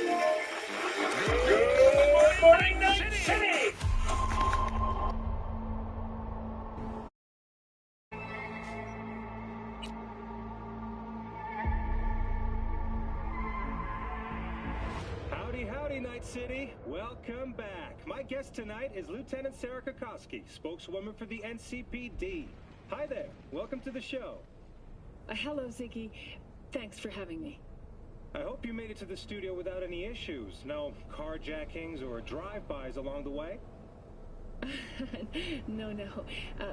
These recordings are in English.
Good morning, Night City! Howdy, howdy, Night City. Welcome back. My guest tonight is Lieutenant Sarah Kokoski, spokeswoman for the NCPD. Hi there. Welcome to the show. Hello, Ziggy. Thanks for having me. I hope you made it to the studio without any issues. No carjackings or drive-bys along the way? No.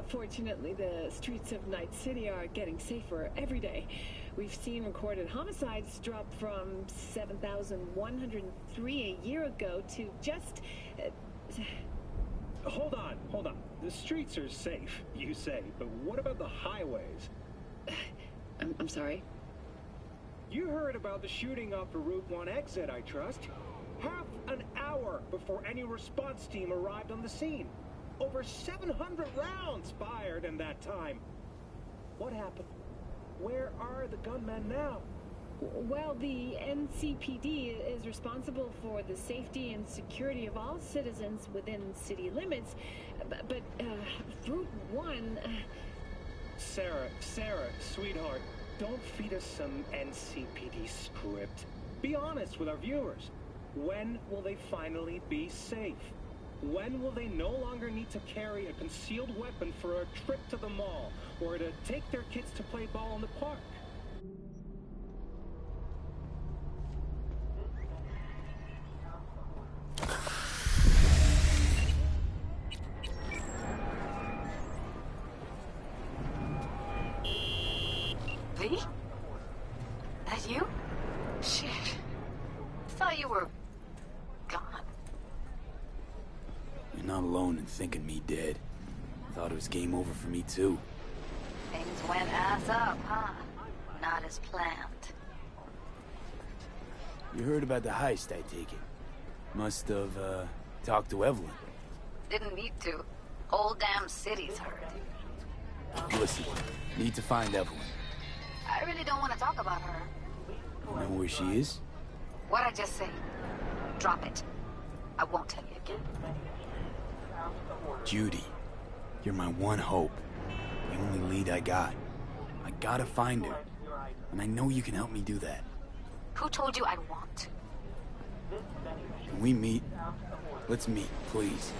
Fortunately, the streets of Night City are getting safer every day. We've seen recorded homicides drop from 7,103 a year ago to just... Hold on. The streets are safe, you say, but what about the highways? I'm sorry? You heard about the shooting off the Route 1 exit, I trust. Half an hour before any response team arrived on the scene. Over 700 rounds fired in that time. What happened? Where are the gunmen now? Well, the NCPD is responsible for the safety and security of all citizens within city limits, but Route 1... Sarah, sweetheart, don't feed us some NCPD script. Be honest with our viewers. When will they finally be safe? When will they no longer need to carry a concealed weapon for a trip to the mall or to take their kids to play ball in the park? V? That you? Shit. Thought you were... gone. You're not alone in thinking me dead. Thought it was game over for me too. Things went ass up, huh? Not as planned. You heard about the heist, I take it. Must have, talked to Evelyn. Didn't need to. Whole damn city's heard. Listen, need to find Evelyn. I really don't want to talk about her. You know where she is? What'd I just say? Drop it. I won't tell you again. Judy, you're my one hope. The only lead I got. I gotta find her. And I know you can help me do that. Who told you I want to? Can we meet? Let's meet, please.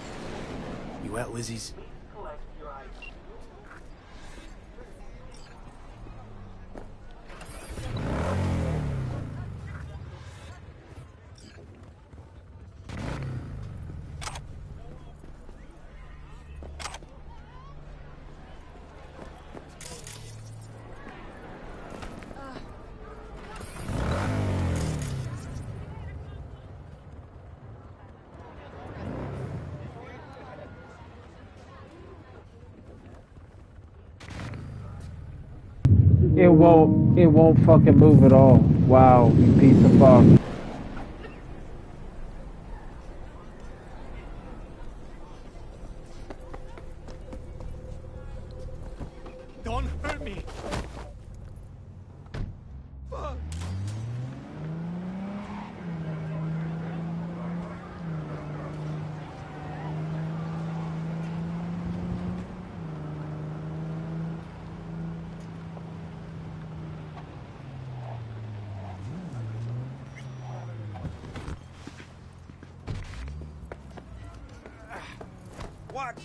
You at Lizzie's? It won't fucking move at all. Wow, you piece of fuck. Don't hurt me! Fuck! Watch!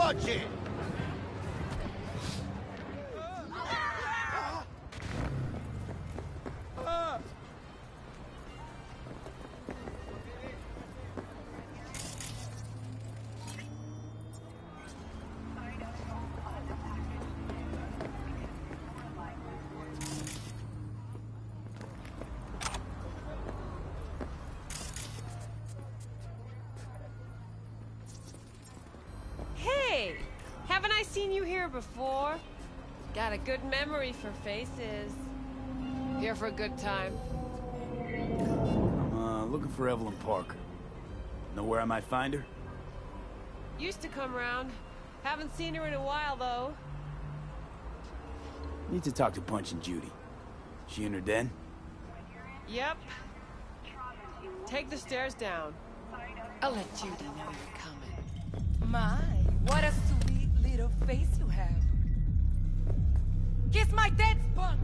Watch it! Hey! Haven't I seen you here before? Got a good memory for faces. Here for a good time. I'm looking for Evelyn Parker. Know where I might find her? Used to come round. Haven't seen her in a while, though. Need to talk to Punch and Judy. She in her den? Yep. Take the stairs down. I'll let Judy know you're coming. My, what a sweet little face you have. Kiss my dead spunk!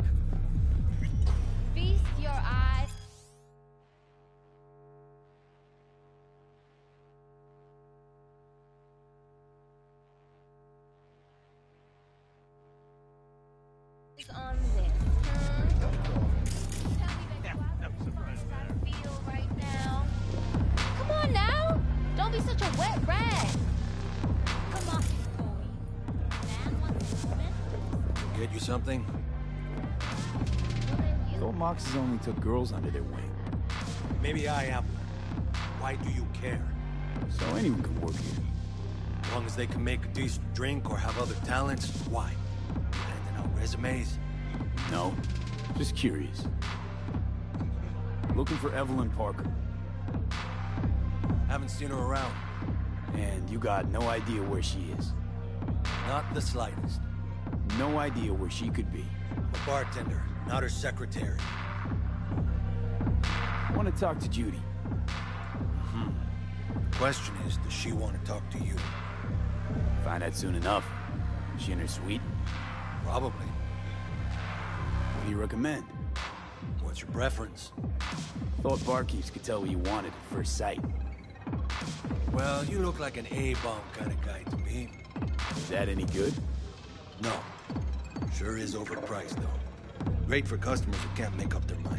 Feast your eyes. On this, huh? Tell me that I feel right now. Come on now! Don't be such a wet rag. Come on, boy. Man wants a woman. Get you something? Thought Moxes only took girls under their wing. Maybe I am. Why do you care? So anyone can work here. As long as they can make a decent drink or have other talents, why? Handing out resumes? No, just curious. Looking for Evelyn Parker. Haven't seen her around. And you got no idea where she is. Not the slightest. No idea where she could be. A bartender, not her secretary. I want to talk to Judy. Question is, does she want to talk to you? Find out soon enough. Is she in her suite? Probably. What do you recommend? What's your preference? Thought barkeeps could tell what you wanted at first sight. Well, you look like an A-bomb kind of guy to me. Is that any good? No. Sure is overpriced, though. Great for customers who can't make up their mind.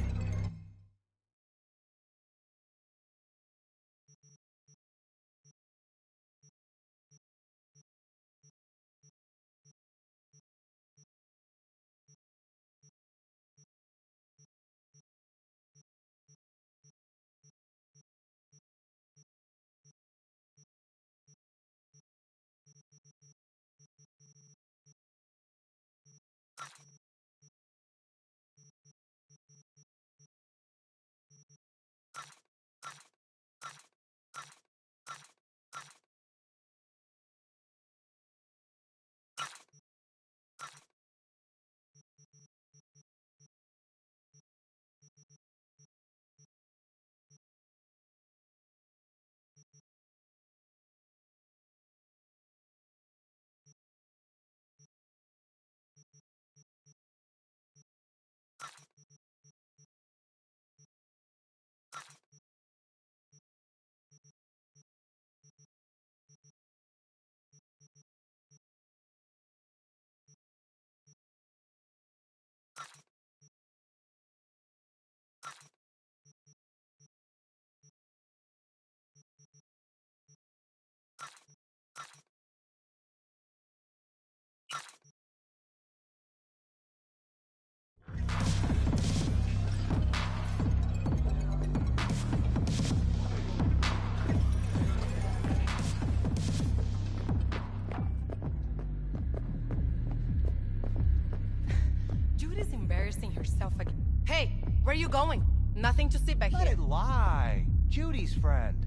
Herself again. Hey, where are you going? Nothing to see back Let here. it lie. Judy's friend.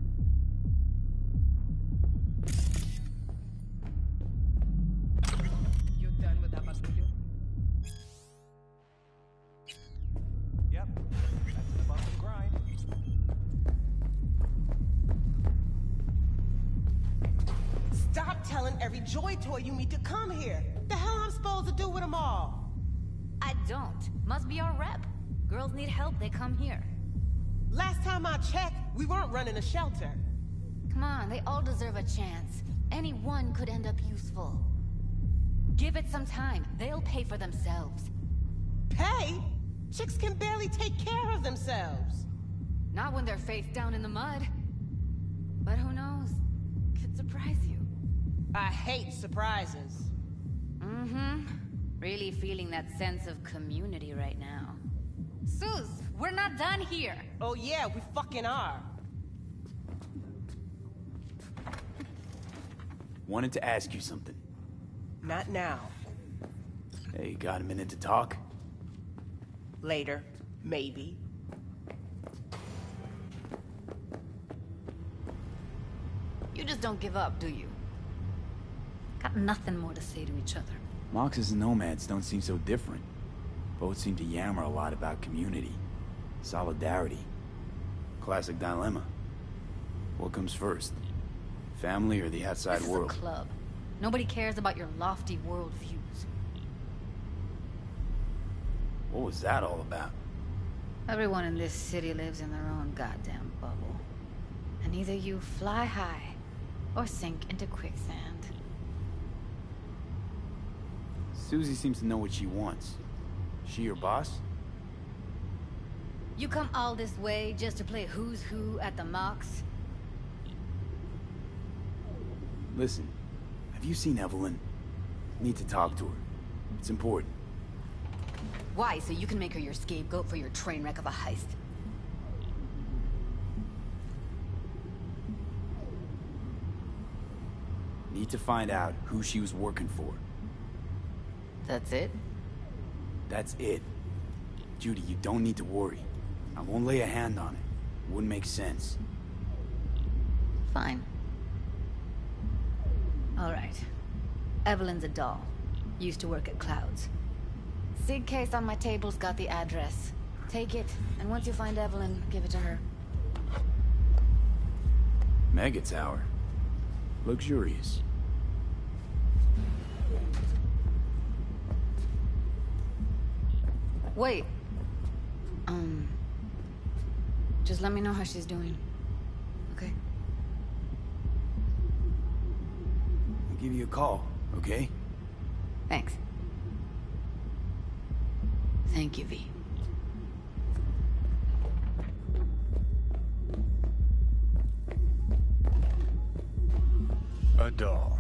You done with that barullo? Yep. That's the bump and grind. Stop telling every Joy Toy you meet to come here. The hell I'm supposed to do with them all? I don't. Must be our rep. Girls need help, they come here. Last time I checked, we weren't running a shelter. Come on, they all deserve a chance. Anyone could end up useful. Give it some time. They'll pay for themselves. Pay? Chicks can barely take care of themselves. Not when they're face down in the mud. But who knows? Could surprise you. I hate surprises. Mm-hmm. Really feeling that sense of community right now. Sus, we're not done here. Oh yeah, we fucking are. Wanted to ask you something. Not now. Hey, got a minute to talk? Later. Maybe. You just don't give up, do you? Got nothing more to say to each other. Moxes and nomads don't seem so different. Both seem to yammer a lot about community, solidarity. Classic dilemma. What comes first? Family or the outside world? This is a club. Nobody cares about your lofty worldviews. What was that all about? Everyone in this city lives in their own goddamn bubble. And either you fly high, or sink into quicksand. Susie seems to know what she wants. She your boss? You come all this way just to play who's who at the Mox? Listen, have you seen Evelyn? Need to talk to her. It's important. Why? So you can make her your scapegoat for your train wreck of a heist? Need to find out who she was working for. That's it? That's it. Judy, you don't need to worry. I won't lay a hand on it. Wouldn't make sense. Fine. All right. Evelyn's a doll. Used to work at Clouds. Sig case on my table's got the address. Take it, and once you find Evelyn, give it to her. Mega Tower. Luxurious. Wait. Just let me know how she's doing. Okay? I'll give you a call, okay? Thanks. Thank you, V. A doll.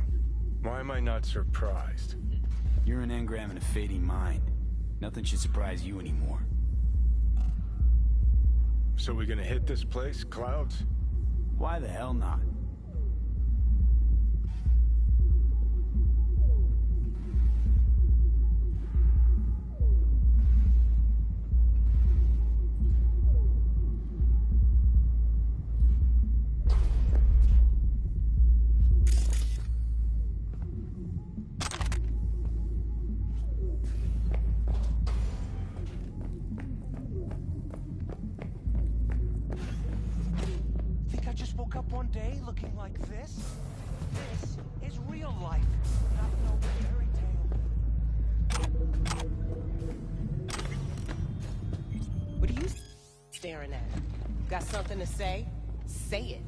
Why am I not surprised? You're an engram and a fading mind. Nothing should surprise you anymore. So we gonna hit this place, Clouds? Why the hell not? Think I just woke up one day looking like this? This is real life, not no fairy tale. What are you staring at? Got something to say? Say it.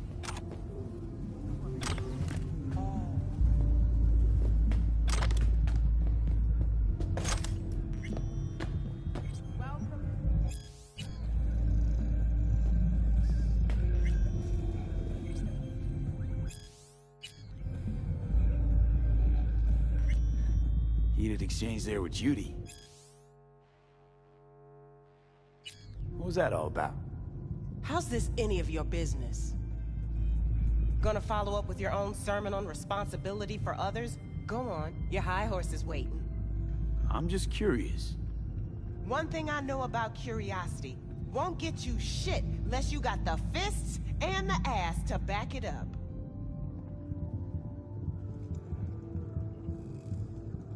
Heated exchange there with Judy. What was that all about? How's this any of your business? Gonna follow up with your own sermon on responsibility for others? Go on, your high horse is waiting. I'm just curious. One thing I know about curiosity, won't get you shit unless you got the fists and the ass to back it up.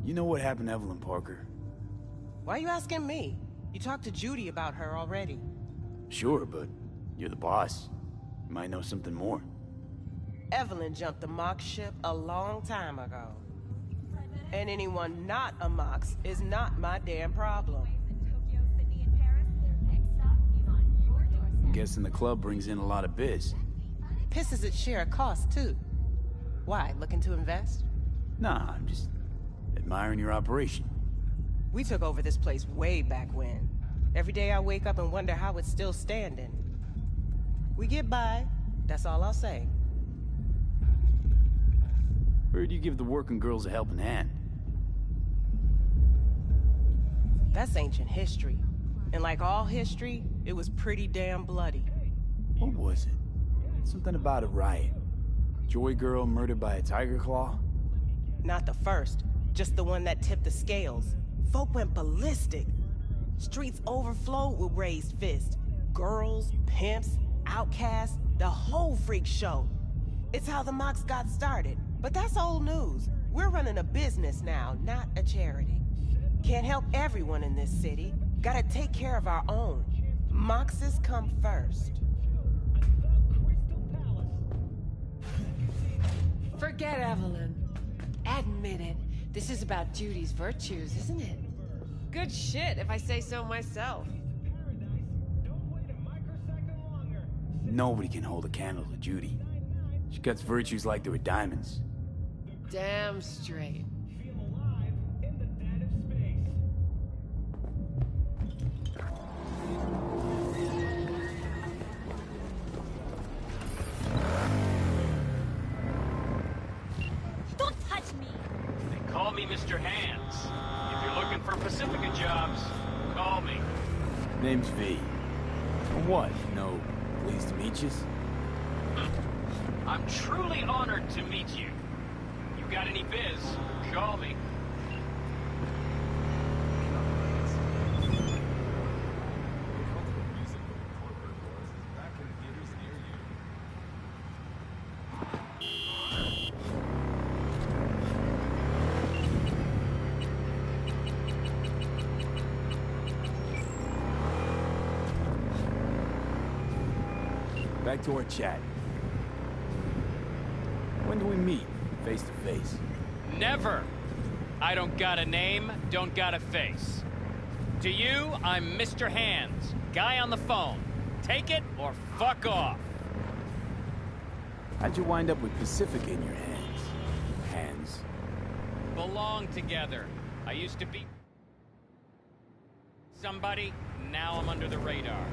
You know what happened to Evelyn Parker? Why are you asking me? You talked to Judy about her already. Sure, but you're the boss. You might know something more. Evelyn jumped the Mox ship a long time ago. And anyone not a Mox is not my damn problem. I'm guessing the club brings in a lot of biz. Pisses its share of cost, too. Why, looking to invest? Nah, I'm just admiring your operation. We took over this place way back when. Every day I wake up and wonder how it's still standing. We get by, that's all I'll say. Heard you give the working girls a helping hand. That's ancient history. And like all history, it was pretty damn bloody. What was it? Something about a riot. Joy girl murdered by a tiger claw? Not the first, just the one that tipped the scales. Folk went ballistic. Streets overflowed with raised fists. Girls, pimps, outcasts, the whole freak show. It's how the mocks got started. But that's old news. We're running a business now, not a charity. Can't help everyone in this city. Gotta take care of our own. Moxes come first. Forget Evelyn. Admit it. This is about Judy's virtues, isn't it? Good shit, if I say so myself. Nobody can hold a candle to Judy. She cuts virtues like they were diamonds. Damn straight. Don't touch me! They call me Mr. Hands. If you're looking for Pacifica jobs, call me. Name's V. What? No, pleased to meet you? I'm truly honored to meet you. You got any biz, call me. Back to our chat. When do we meet, face to face? Never. I don't got a name, don't got a face. To you, I'm Mr. Hands, guy on the phone. Take it or fuck off. How'd you wind up with Pacifica in your hands? Hands. Belong together. I used to be somebody, now I'm under the radar.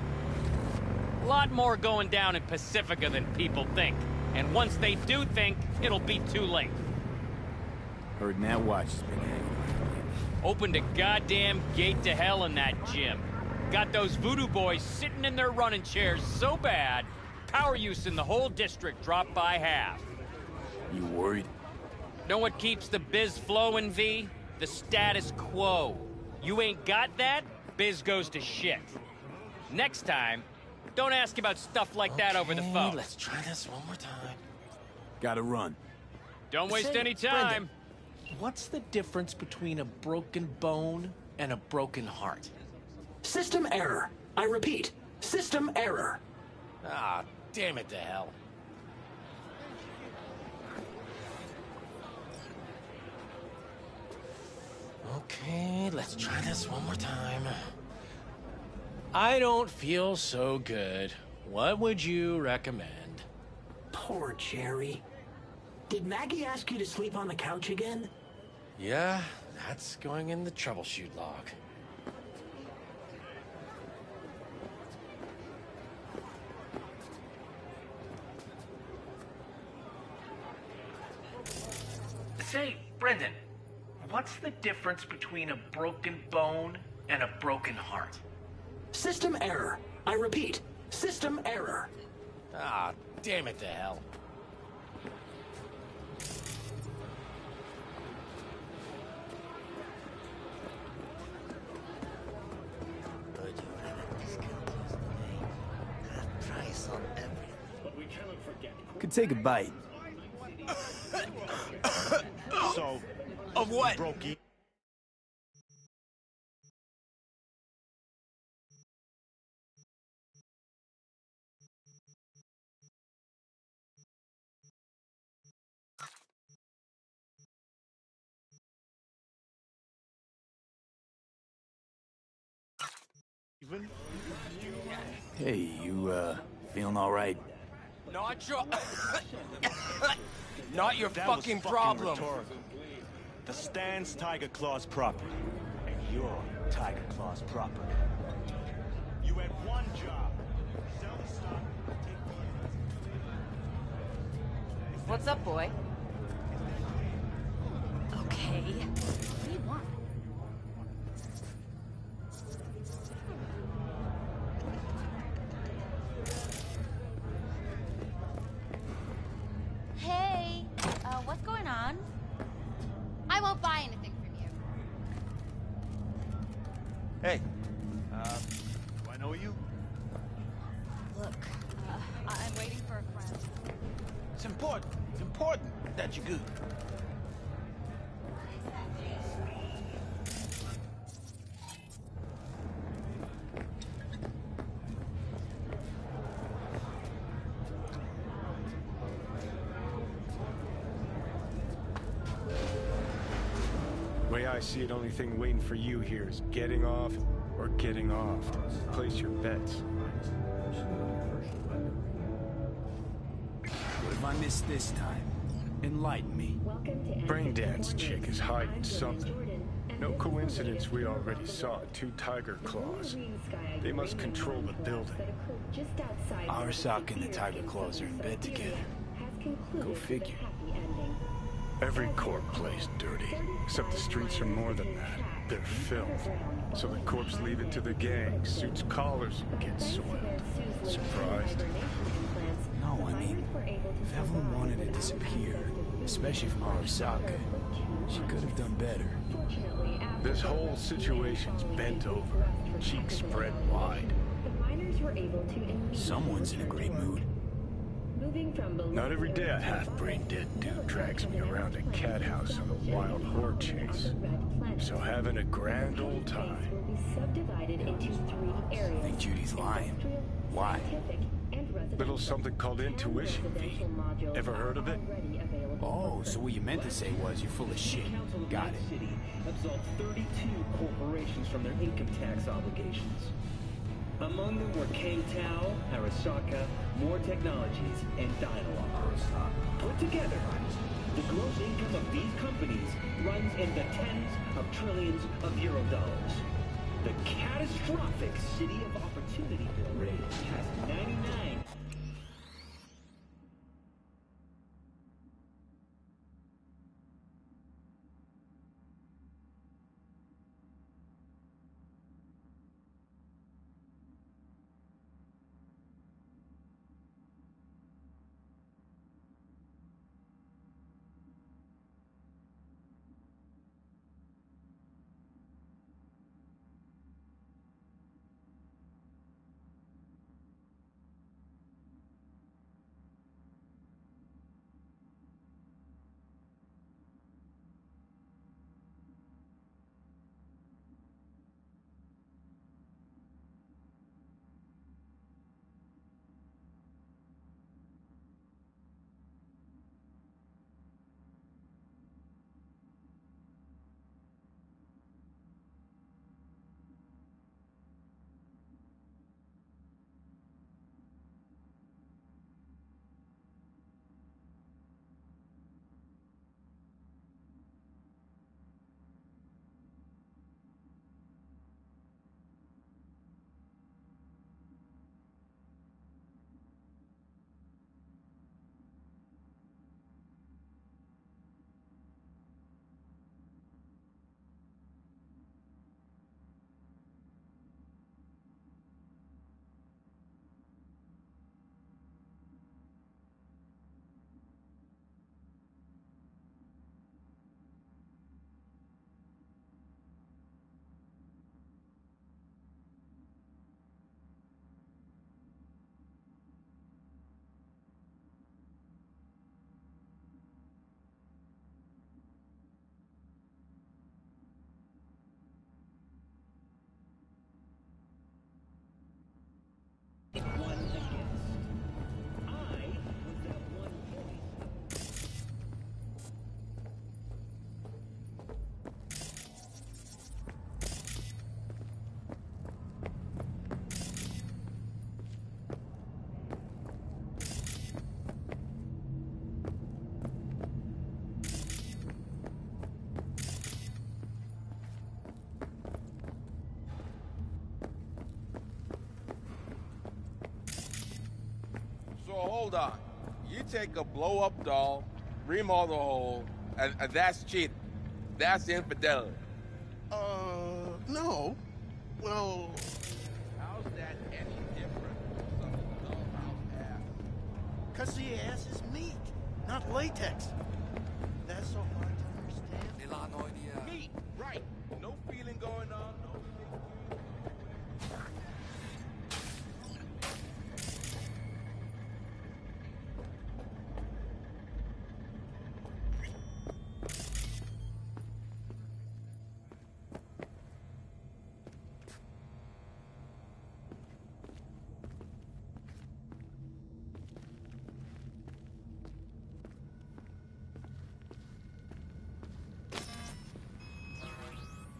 A lot more going down in Pacifica than people think. And once they do think, it'll be too late. Heard Nat Watch has been hanging around. Opened a goddamn gate to hell in that gym. Got those voodoo boys sitting in their running chairs so bad, power use in the whole district dropped by half. You worried? Know what keeps the biz flowing, V? The status quo. You ain't got that, biz goes to shit. Next time, don't ask about stuff like that over the phone. Let's try this one more time. Gotta run. Don't waste any time. Brendan, what's the difference between a broken bone and a broken heart? System error. I repeat, system error. Ah, damn it to hell. Okay, let's try this one more time. I don't feel so good. What would you recommend? Poor Jerry. Did Maggie ask you to sleep on the couch again? Yeah, that's going in the troubleshoot log. Say, Brendan, what's the difference between a broken bone and a broken heart? System error. I repeat, system error. Ah, damn it to hell. Could take a bite. So, of what? Brokey. Hey, you, feeling all right? Not sure. Not your That fucking was problem. Rhetorical. The stand's Tiger Claw's property, and you're Tiger Claw's property. You had one job. Sell the stock, take What's up, boy? Okay. What do you want? Hey, what's going on? I won't buy anything from you. Hey, do I know you? Look, I'm waiting for a friend. It's important. It's important that you're good. Way I see it, only thing waiting for you here is getting off or getting off. Place your bets. What have I missed this time? Enlighten me. Braindance chick is hiding something. No coincidence we already saw two Tiger Claws. They must control the building. Arasaka and the Tiger Claws are in bed together. Go figure. Every corp plays dirty, except the streets are more than that. They're filth. So the corps leave it to the gang, suits collars and get soiled. Surprised? No, I mean, if Evelyn wanted to disappear, especially from Arasaka, she could have done better. This whole situation's bent over, cheeks spread wide. Someone's in a great mood. Not every day a half-brain dead dude drags me around a cat house on a wild whore chase. So having a grand old time. I think Judy's lying. Why? Little something called intuition, V. Ever heard of it? Oh, so what you meant to say was you're full of shit. Got it. City absolved 32 corporations from their income tax obligations. Among them were K-Tao, Arasaka, More Technologies, and Dialogue. Put together, the gross income of these companies runs in the tens of trillions of euro dollars. The catastrophic City of Opportunity bill rate has 99. hold on. You take a blow-up doll, remodel the hole, and that's cheating. That's infidelity. No. Well... How's that any different from some dollhouse ass? 'Cause the ass is meat, not latex. That's so hard to understand. Meat, right. No feeling going on, no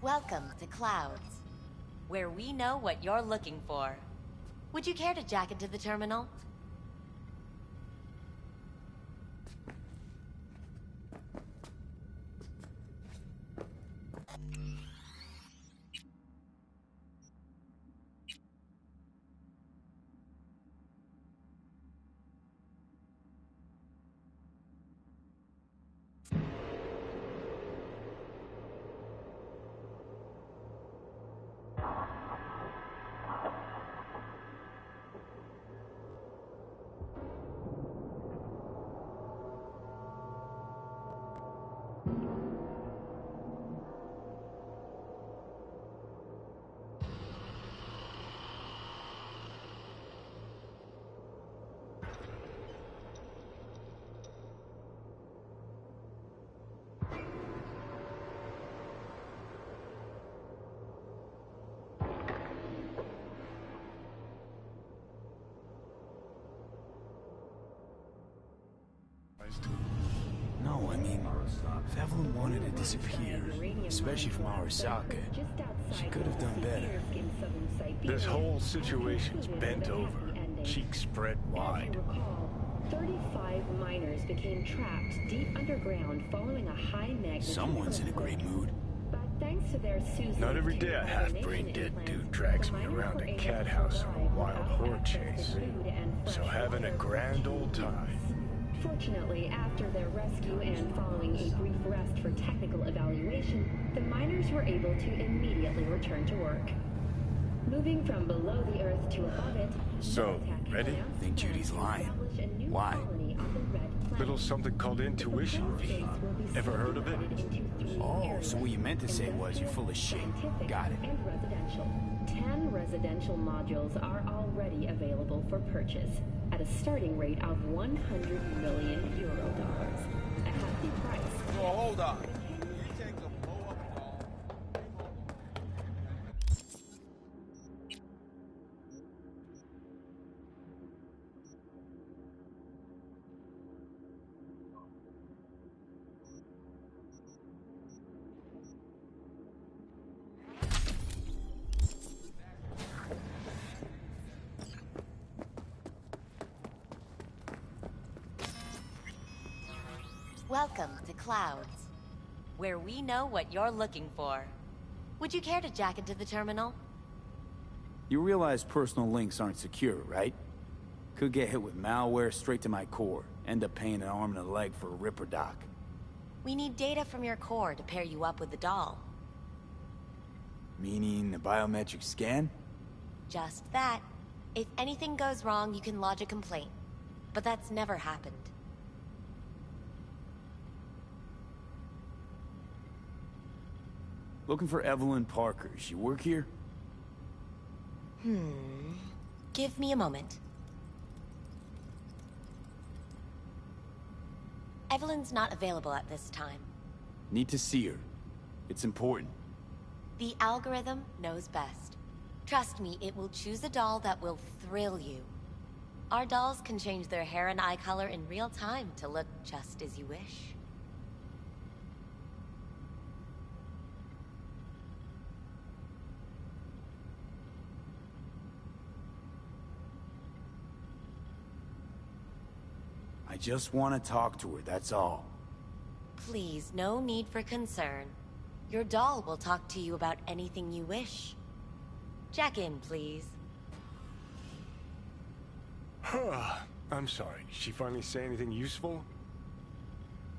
Welcome to Clouds, where we know what you're looking for. Would you care to jack into the terminal? No, I mean, if Evelyn wanted to disappear, especially from Arasaka, she could have done better. This whole situation's bent over, cheeks spread wide. 35 miners became trapped deep underground following a high magnitude. Someone's in a great mood. But thanks to their Not every day a half-brain dead dude drags me around a cat house on a wild horde chase. So having a grand old time. Fortunately, after their rescue and following a brief rest for technical evaluation, the miners were able to immediately return to work. Moving from below the earth to above it, So, ready? I think Judy's lying. Why? Little something called intuition, V. Ever heard of it? Oh, so what you meant to say was you're full of shit. Got it. And residential. 10 residential modules are already available for purchase at a starting rate of 100 million euro dollars. A hefty price. So hold on. You take a blow-up doll. Welcome to Clouds, where we know what you're looking for. Would you care to jack into the terminal? You realize personal links aren't secure, right? Could get hit with malware straight to my core. End up paying an arm and a leg for a Ripper doc. We need data from your core to pair you up with the doll. Meaning a biometric scan? Just that. If anything goes wrong, you can lodge a complaint. But that's never happened. Looking for Evelyn Parker. She work here? Give me a moment. Evelyn's not available at this time. Need to see her. It's important. The algorithm knows best. Trust me, it will choose a doll that will thrill you. Our dolls can change their hair and eye color in real time to look just as you wish. I just want to talk to her, that's all. Please, no need for concern. Your doll will talk to you about anything you wish. Jack in, please. I'm sorry, did she finally say anything useful?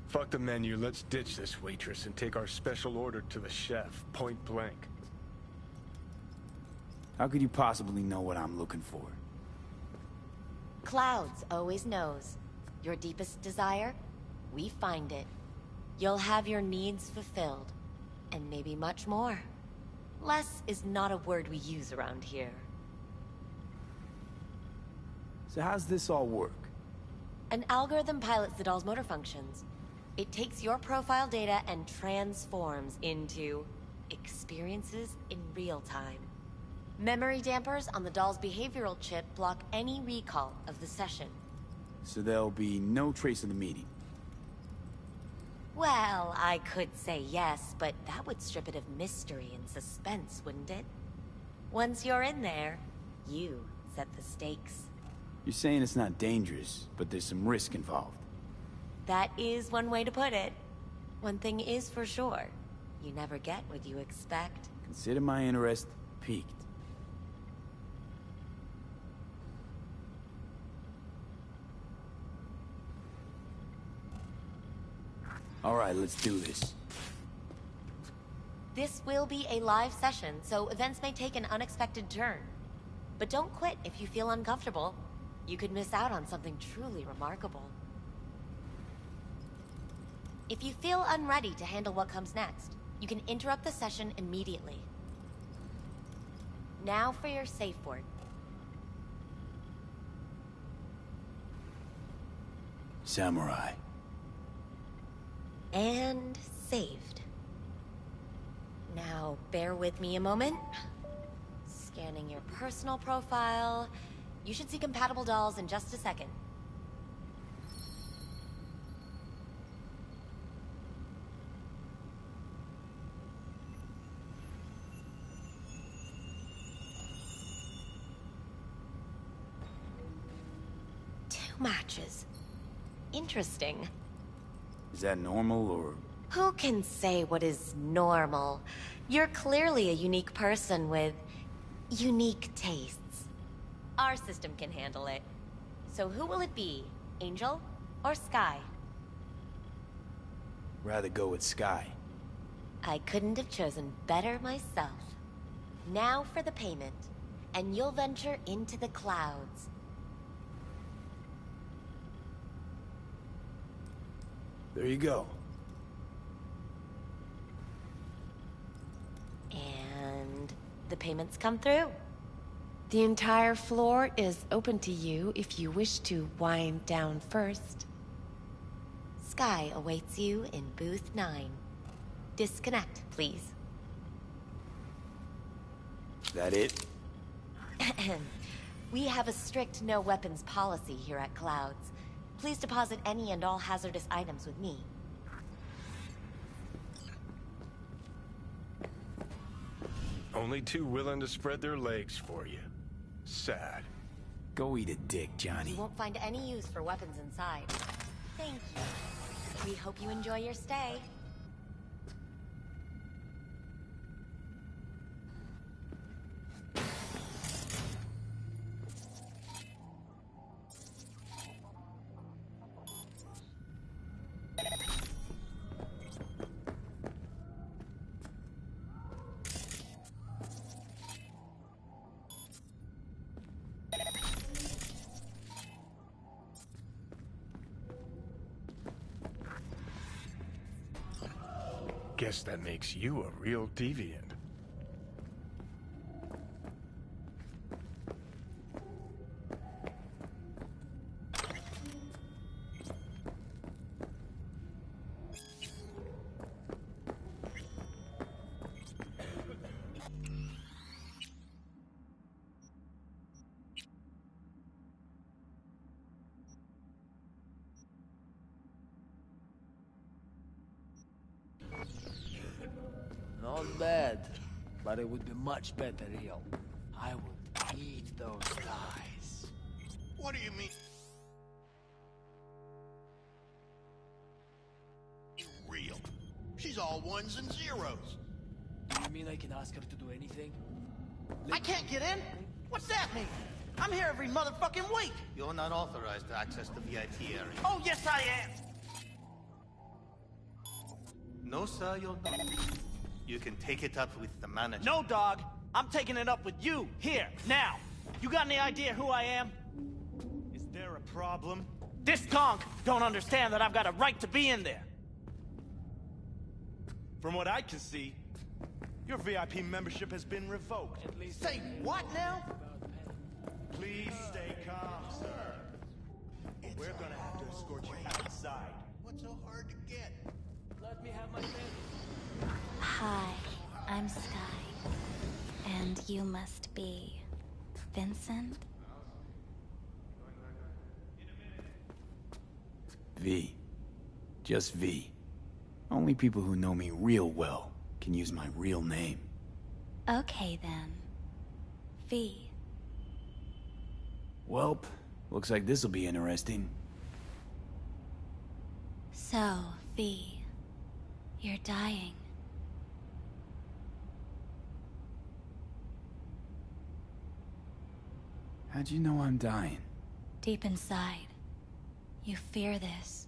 Fuck the menu, let's ditch this waitress and take our special order to the chef, point blank. How could you possibly know what I'm looking for? Clouds always knows. Your deepest desire, we find it. You'll have your needs fulfilled, and maybe much more. Less is not a word we use around here. So how's this all work? An algorithm pilots the doll's motor functions. It takes your profile data and transforms into experiences in real time. Memory dampers on the doll's behavioral chip block any recall of the session. So there'll be no trace of the meeting? Well, I could say yes, but that would strip it of mystery and suspense, wouldn't it? Once you're in there, you set the stakes. You're saying it's not dangerous, but there's some risk involved. That is one way to put it. One thing is for sure, you never get what you expect. Consider my interest piqued. All right, let's do this. This will be a live session, so events may take an unexpected turn. But don't quit if you feel uncomfortable. You could miss out on something truly remarkable. If you feel unready to handle what comes next, you can interrupt the session immediately. Now for your safe word. Samurai. And saved. Now, bear with me a moment. Scanning your personal profile. You should see compatible dolls in just a second. Two matches. Interesting. Is that normal, or...? Who can say what is normal? You're clearly a unique person with unique tastes. Our system can handle it. So who will it be? Angel or Sky? Rather go with Sky. I couldn't have chosen better myself. Now for the payment, and you'll venture into the clouds. There you go. And the payments come through. The entire floor is open to you if you wish to wind down first. Sky awaits you in booth 9. Disconnect, please. That it? We have a strict no weapons policy here at Clouds. Please deposit any and all hazardous items with me. Only two willing to spread their legs for you. Sad. Go eat a dick, Johnny. You won't find any use for weapons inside. Thank you. We hope you enjoy your stay. Guess that makes you a real deviant. Not bad, but it would be much better here. I would eat those guys. What do you mean? Real. She's all ones and zeros. Do you mean I can ask her to do anything? I can't get in? What's that mean? I'm here every motherfucking week. You're not authorized to access the VIP area. Oh, yes, I am. No, sir, you're not. You can take it up with the manager. No, dog. I'm taking it up with you, here, now. You got any idea who I am? Is there a problem? This conk don't understand that I've got a right to be in there. From what I can see, your VIP membership has been revoked. Say what now? Please stay calm, sir. We're gonna have to escort you outside. What's so hard to get? Let me have my thing. Hi, I'm Sky. And you must be Vincent? V. Just V. Only people who know me real well can use my real name. Okay then. V. Welp, looks like this'll be interesting. So, V, you're dying. How'd you know I'm dying? Deep inside, you fear this.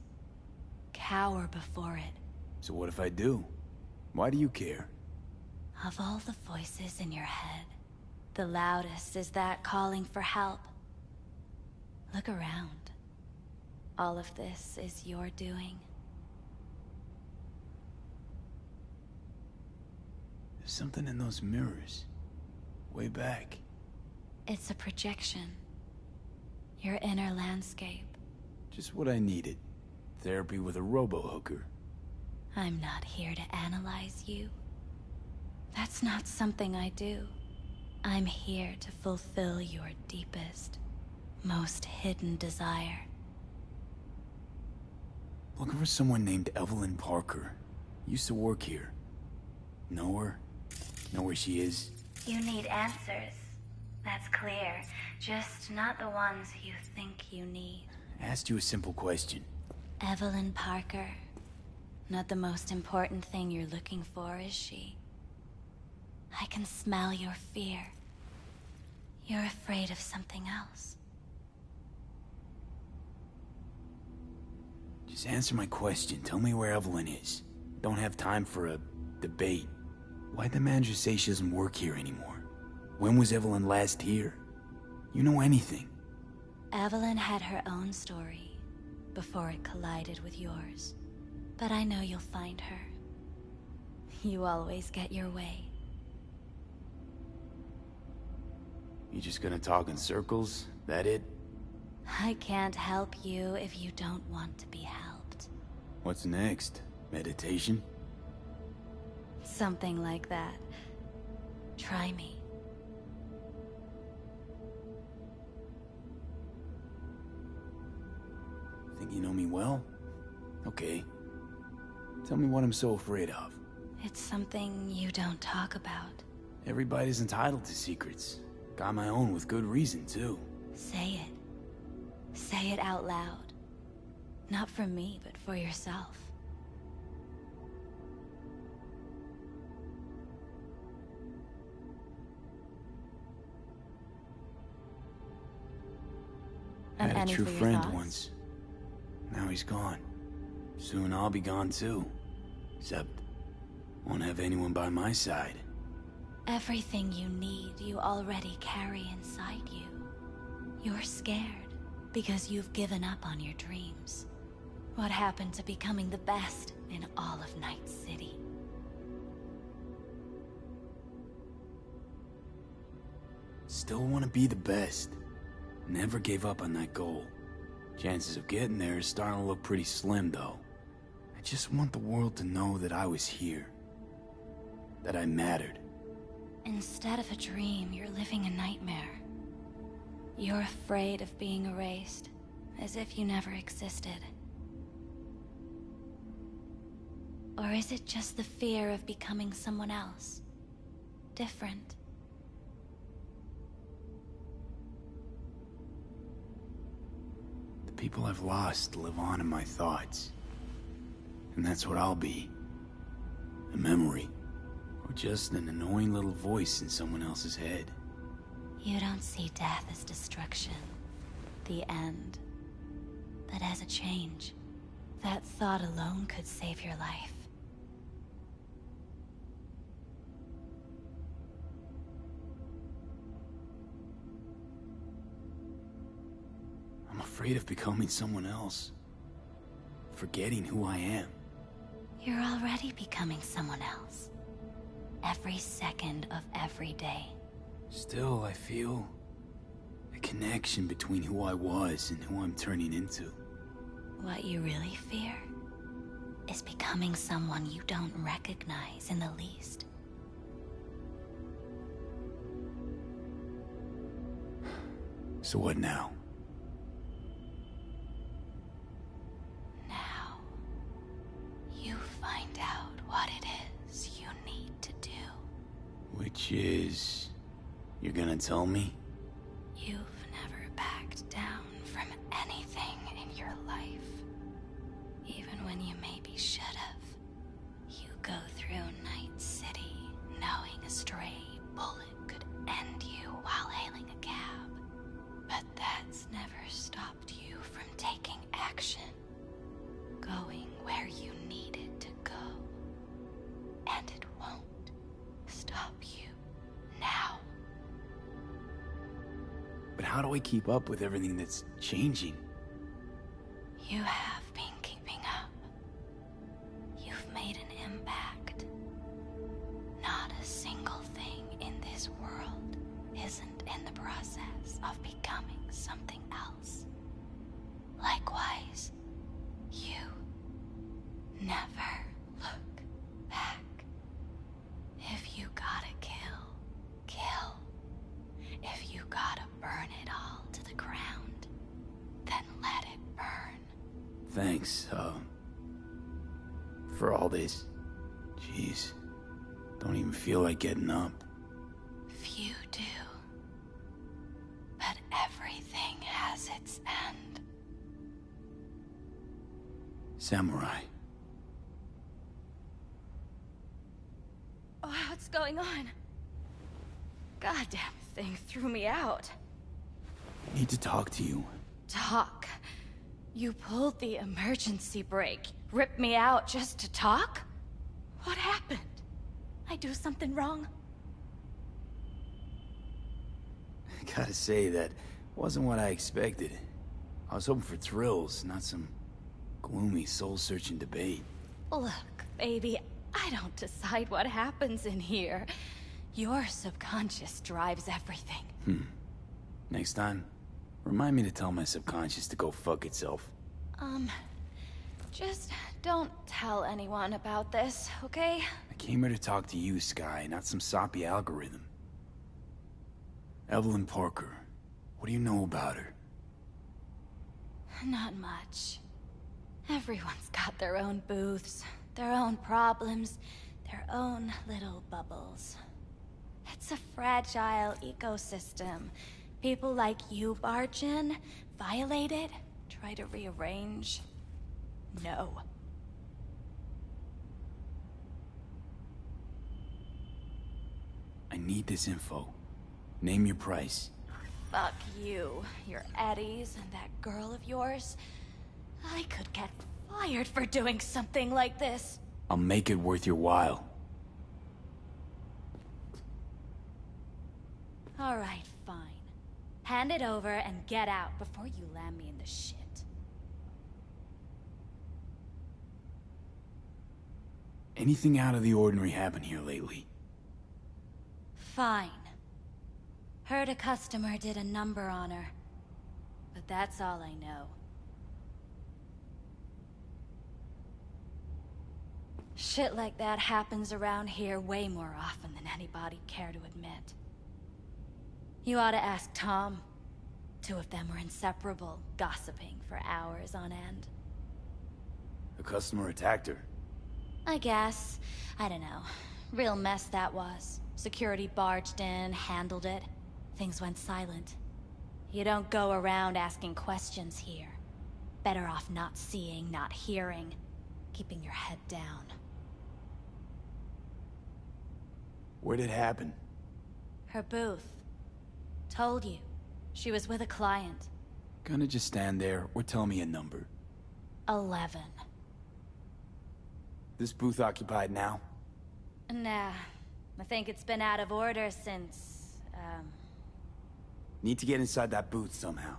Cower before it. So what if I do? Why do you care? Of all the voices in your head, the loudest is that calling for help. Look around. All of this is your doing. There's something in those mirrors. Way back. It's a projection. Your inner landscape. Just what I needed. Therapy with a robo-hooker. I'm not here to analyze you. That's not something I do. I'm here to fulfill your deepest, most hidden desire. Looking for someone named Evelyn Parker. Used to work here. Know her? Know where she is? You need answers. That's clear. Just not the ones you think you need. Asked you a simple question. Evelyn Parker. Not the most important thing you're looking for, is she? I can smell your fear. You're afraid of something else. Just answer my question. Tell me where Evelyn is. Don't have time for a debate. Why'd the manager say she doesn't work here anymore? When was Evelyn last here? You know anything? Evelyn had her own story before it collided with yours. But I know you'll find her. You always get your way. You just gonna talk in circles? That it? I can't help you if you don't want to be helped. What's next? Meditation? Something like that. Try me. Think you know me well? Okay. Tell me what I'm so afraid of. It's something you don't talk about. Everybody's entitled to secrets. Got my own with good reason, too. Say it. Say it out loud. Not for me, but for yourself. I had a true friend once. Now he's gone. Soon I'll be gone too. Except, won't have anyone by my side. Everything you need, you already carry inside you. You're scared because you've given up on your dreams. What happened to becoming the best in all of Night City? Still want to be the best. Never gave up on that goal. Chances of getting there is starting to look pretty slim, though. I just want the world to know that I was here. That I mattered. Instead of a dream, you're living a nightmare. You're afraid of being erased, as if you never existed. Or is it just the fear of becoming someone else? Different? The people I've lost live on in my thoughts. And that's what I'll be. A memory. Or just an annoying little voice in someone else's head. You don't see death as destruction, the end, but as a change. That thought alone could save your life. I'm afraid of becoming someone else. Forgetting who I am. You're already becoming someone else. Every second of every day. Still, I feel a connection between who I was and who I'm turning into. What you really fear is becoming someone you don't recognize in the least. So what now? Now, you find out what it is you need to do. Which is... You're gonna tell me? You've never backed down from anything in your life. Even when you maybe should have. You go through Night City knowing a stray bullet could end you while hailing a cab. But that's never stopped you from taking action. Going where you needed to go. And it won't stop you now. But how do I keep up with everything that's changing? You have been keeping up. You've made an impact. Not a single thing in this world isn't in the process of becoming something else. Likewise, you never look back. If you gotta kill, kill. If you gotta burn it all to the ground, then let it burn. Thanks, for all this. Jeez, don't even feel like getting up. Few do. But everything has its end. Samurai. Oh, what's going on? Goddamn thing threw me out. I need to talk to you. Talk? You pulled the emergency brake, ripped me out just to talk? What happened? I do something wrong? I gotta say, that wasn't what I expected. I was hoping for thrills, not some gloomy, soul-searching debate. Look, baby, I don't decide what happens in here. Your subconscious drives everything. Next time, remind me to tell my subconscious to go fuck itself. Just don't tell anyone about this, okay? I came here to talk to you, Sky, not some soppy algorithm. Evelyn Parker, what do you know about her? Not much. Everyone's got their own booths, their own problems, their own little bubbles. It's a fragile ecosystem. People like you barge in, violate it, try to rearrange. No. I need this info. Name your price. Fuck you, your Eddies, and that girl of yours. I could get fired for doing something like this. I'll make it worth your while. All right, fine. Hand it over and get out before you land me in the shit. Anything out of the ordinary happen here lately? Fine. Heard a customer did a number on her. But that's all I know. Shit like that happens around here way more often than anybody'd care to admit. You ought to ask Tom. Two of them were inseparable, gossiping for hours on end. The customer attacked her. I guess. I don't know. Real mess that was. Security barged in, handled it. Things went silent. You don't go around asking questions here. Better off not seeing, not hearing. Keeping your head down. Where'd it happen? Her booth. Told you. She was with a client. Gonna just stand there or tell me a number? 11. This booth occupied now? Nah. I think it's been out of order since, Need to get inside that booth somehow.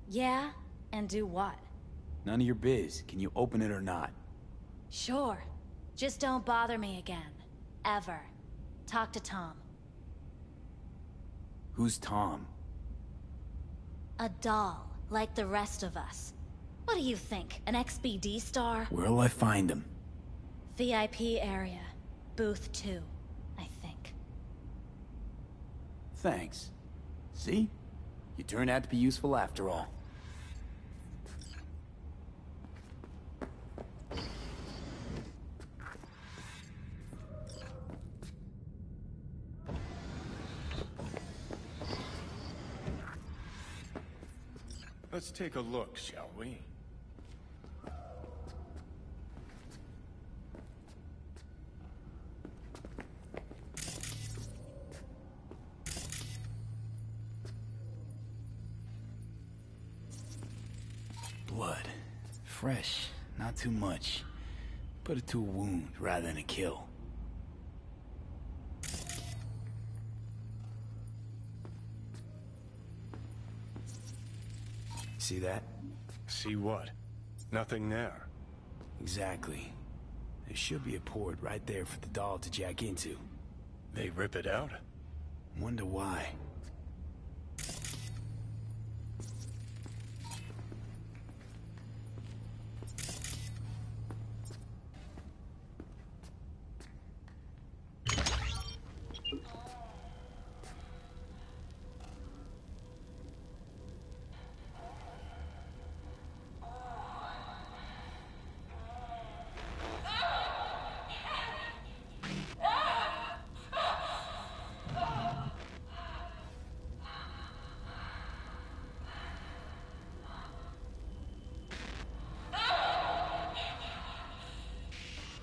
Yeah? And do what? None of your biz. Can you open it or not? Sure. Just don't bother me again. Ever. Talk to Tom. Who's Tom? A doll, like the rest of us. What do you think, an XBD star? Where'll I find him? VIP area. Booth 2, I think. Thanks. See? You turned out to be useful after all. Let's take a look, shall we? Blood. Fresh. Not too much. Put it to a wound rather than a kill. See that? See what? Nothing there. Exactly. There should be a port right there for the doll to jack into. They rip it out? Wonder why.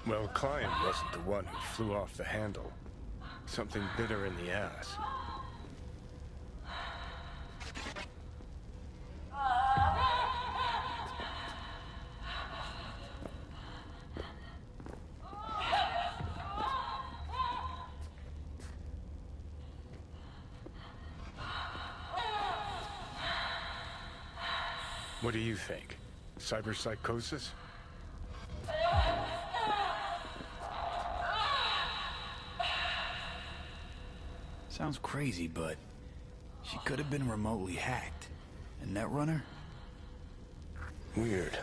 Well, client wasn't the one who flew off the handle. Something bit her in the ass. What do you think? Cyberpsychosis? Sounds crazy, but she could have been remotely hacked. A netrunner? Weird.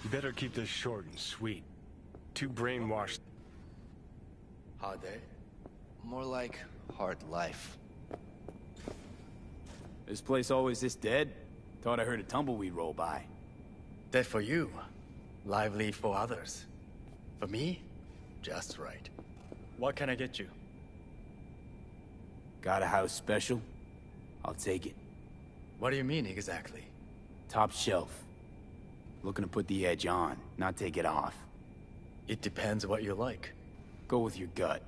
You better keep this short and sweet. Too brainwashed. Hard day? More like hard life. This place always this dead? Thought I heard a tumbleweed roll by. Dead for you. Lively for others. For me, just right. What can I get you? Got a house special? I'll take it. What do you mean exactly? Top shelf. Looking to put the edge on, not take it off. It depends what you like. Go with your gut.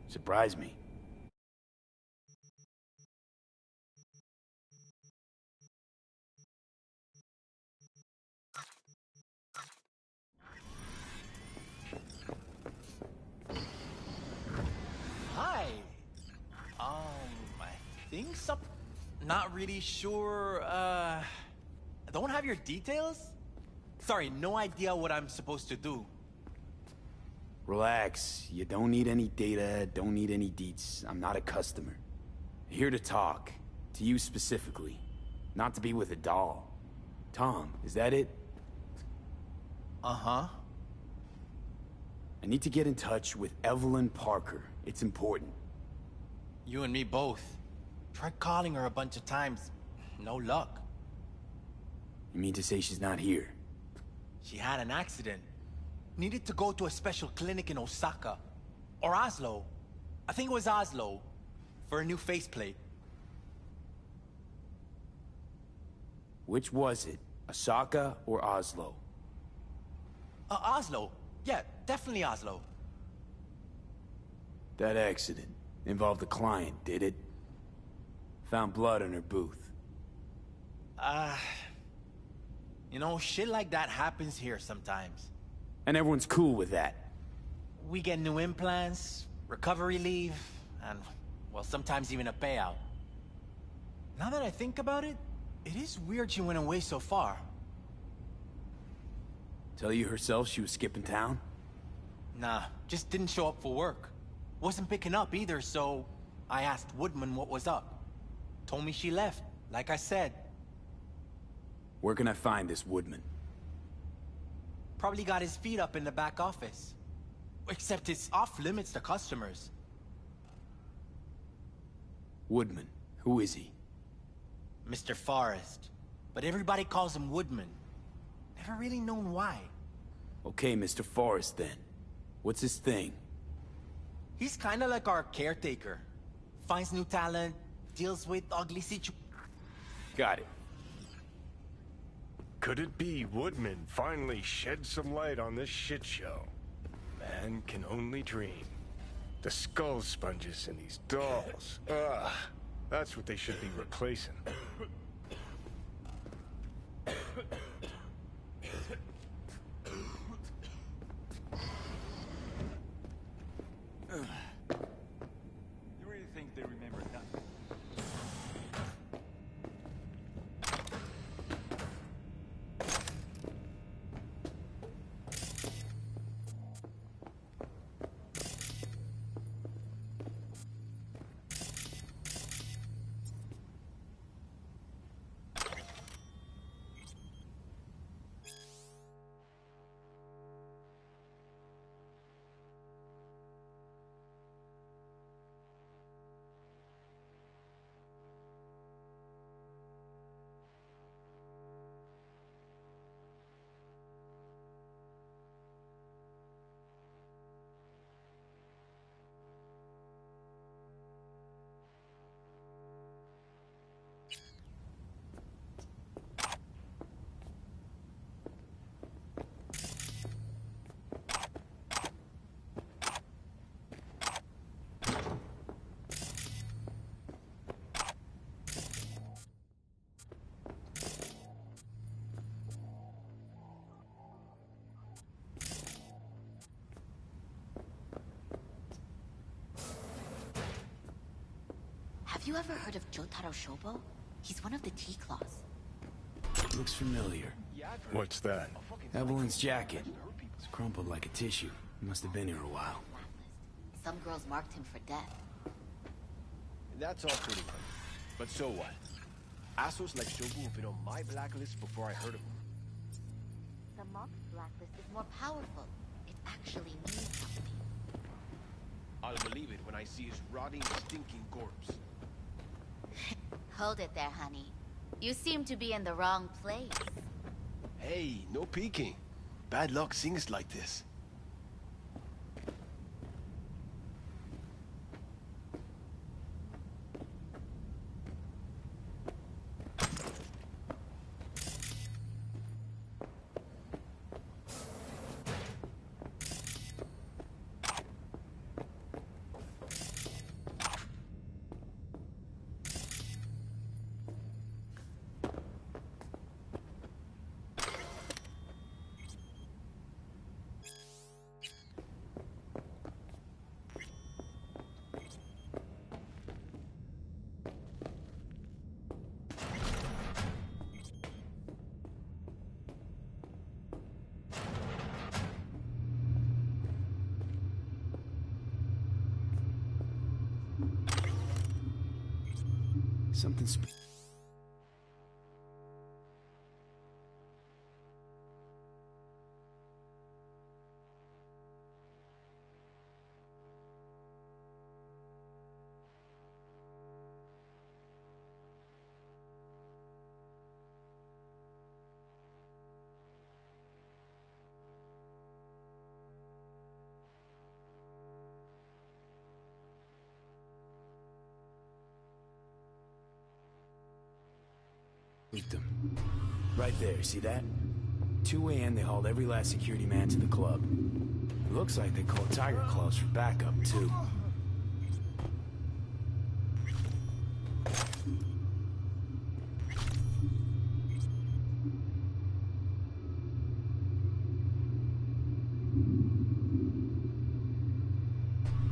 Surprise me. Hi. I think some... Not really sure, I don't have your details? Sorry, no idea what I'm supposed to do. Relax. You don't need any data, don't need any deets. I'm not a customer. Here to talk. To you specifically. Not to be with a doll. Tom, is that it? Uh-huh. I need to get in touch with Evelyn Parker. It's important. You and me both. Tried calling her a bunch of times. No luck. You mean to say she's not here? She had an accident. Needed to go to a special clinic in Osaka. Or Oslo. I think it was Oslo. For a new faceplate. Which was it? Osaka or Oslo? Oslo. Yeah, definitely Oslo. That accident involved a client, did it? Found blood in her booth. You know, shit like that happens here sometimes. And everyone's cool with that. We get new implants, recovery leave, and, well, sometimes even a payout. Now that I think about it, it is weird she went away so far. Tell you herself she was skipping town? Nah, just didn't show up for work. Wasn't picking up either, so I asked Woodman what was up. Told me she left, like I said. Where can I find this Woodman? Probably got his feet up in the back office. Except it's off limits to customers. Woodman, who is he? Mr. Forrest. But everybody calls him Woodman. Never really known why. Okay, Mr. Forrest then. What's his thing? He's kinda like our caretaker. Finds new talent, deals with ugly situations. Got it. Could it be Woodman finally shed some light on this shit show? Man can only dream. The skull sponges in these dolls. Ugh. That's what they should be replacing. You really think they remember that? Have you ever heard of Jotaro Shobo? He's one of the T-Claws. Looks familiar. What's that? Evelyn's jacket. It's crumpled like a tissue. He must have been here a while. Some girls marked him for death. That's all pretty good. But so what? Assholes like Shobu have been on my blacklist before I heard of them. the mock blacklist is more powerful. It actually means something. I'll believe it when I see his rotting, stinking corpse. Hold it there, honey. You seem to be in the wrong place. Hey, no peeking. Bad luck sings like this. Something them. Right there, see that? 2 a.m. they hauled every last security man to the club. It looks like they called Tiger Claws for backup, too.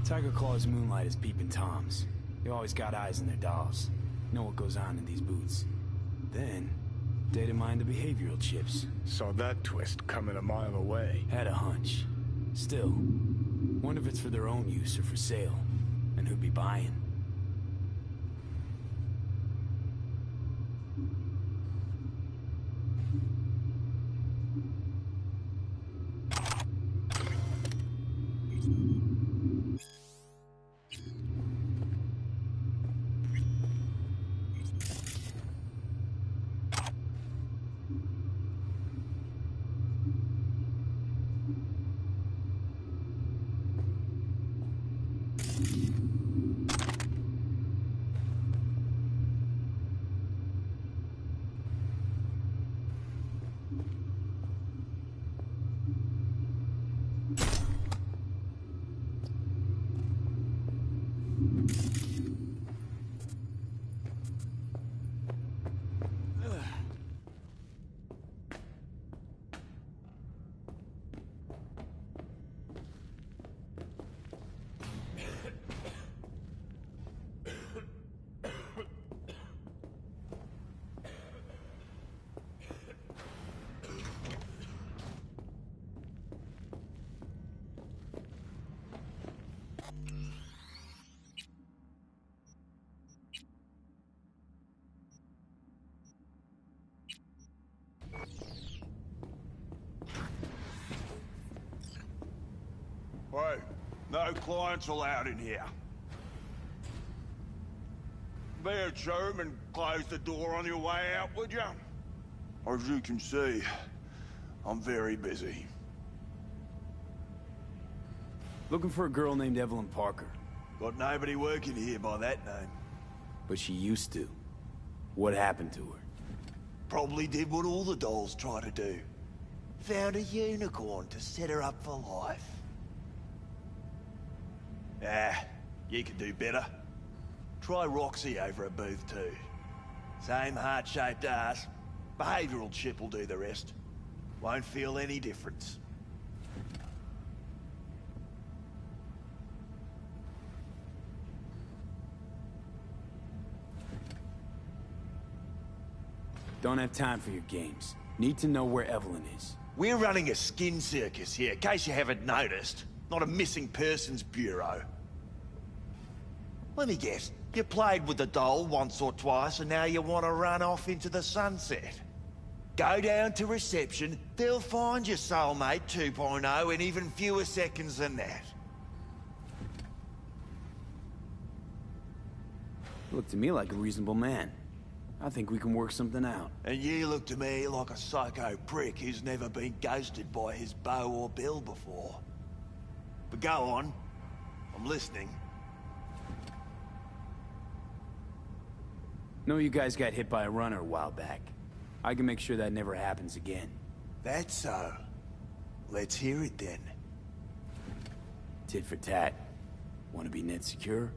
Tiger Claws moonlight as peeping Toms. They always got eyes on their dolls. Know what goes on in these booths. Then, data mined the behavioral chips. Saw that twist coming a mile away. Had a hunch. Still, wonder if it's for their own use or for sale. And who'd be buying. Hey, no clients allowed in here. Be a chum and close the door on your way out, would you? As you can see, I'm very busy. Looking for a girl named Evelyn Parker. Got nobody working here by that name. But she used to. What happened to her? Probably did what all the dolls try to do. Found a unicorn to set her up for life. Ah, you can do better. Try Roxy over a booth too. Same heart-shaped ass. Behavioral chip will do the rest. Won't feel any difference. Don't have time for your games. Need to know where Evelyn is. We're running a skin circus here, in case you haven't noticed. Not a missing persons bureau. Let me guess. You played with the doll once or twice, and now you want to run off into the sunset. Go down to reception, they'll find your soulmate 2.0 in even fewer seconds than that. Look to me like a reasonable man. I think we can work something out. And you look to me like a psycho prick who's never been ghosted by his beau or bill before. But go on. I'm listening. Know you guys got hit by a runner a while back. I can make sure that never happens again. That's so. Let's hear it then. Tit for tat. Want to be net secure?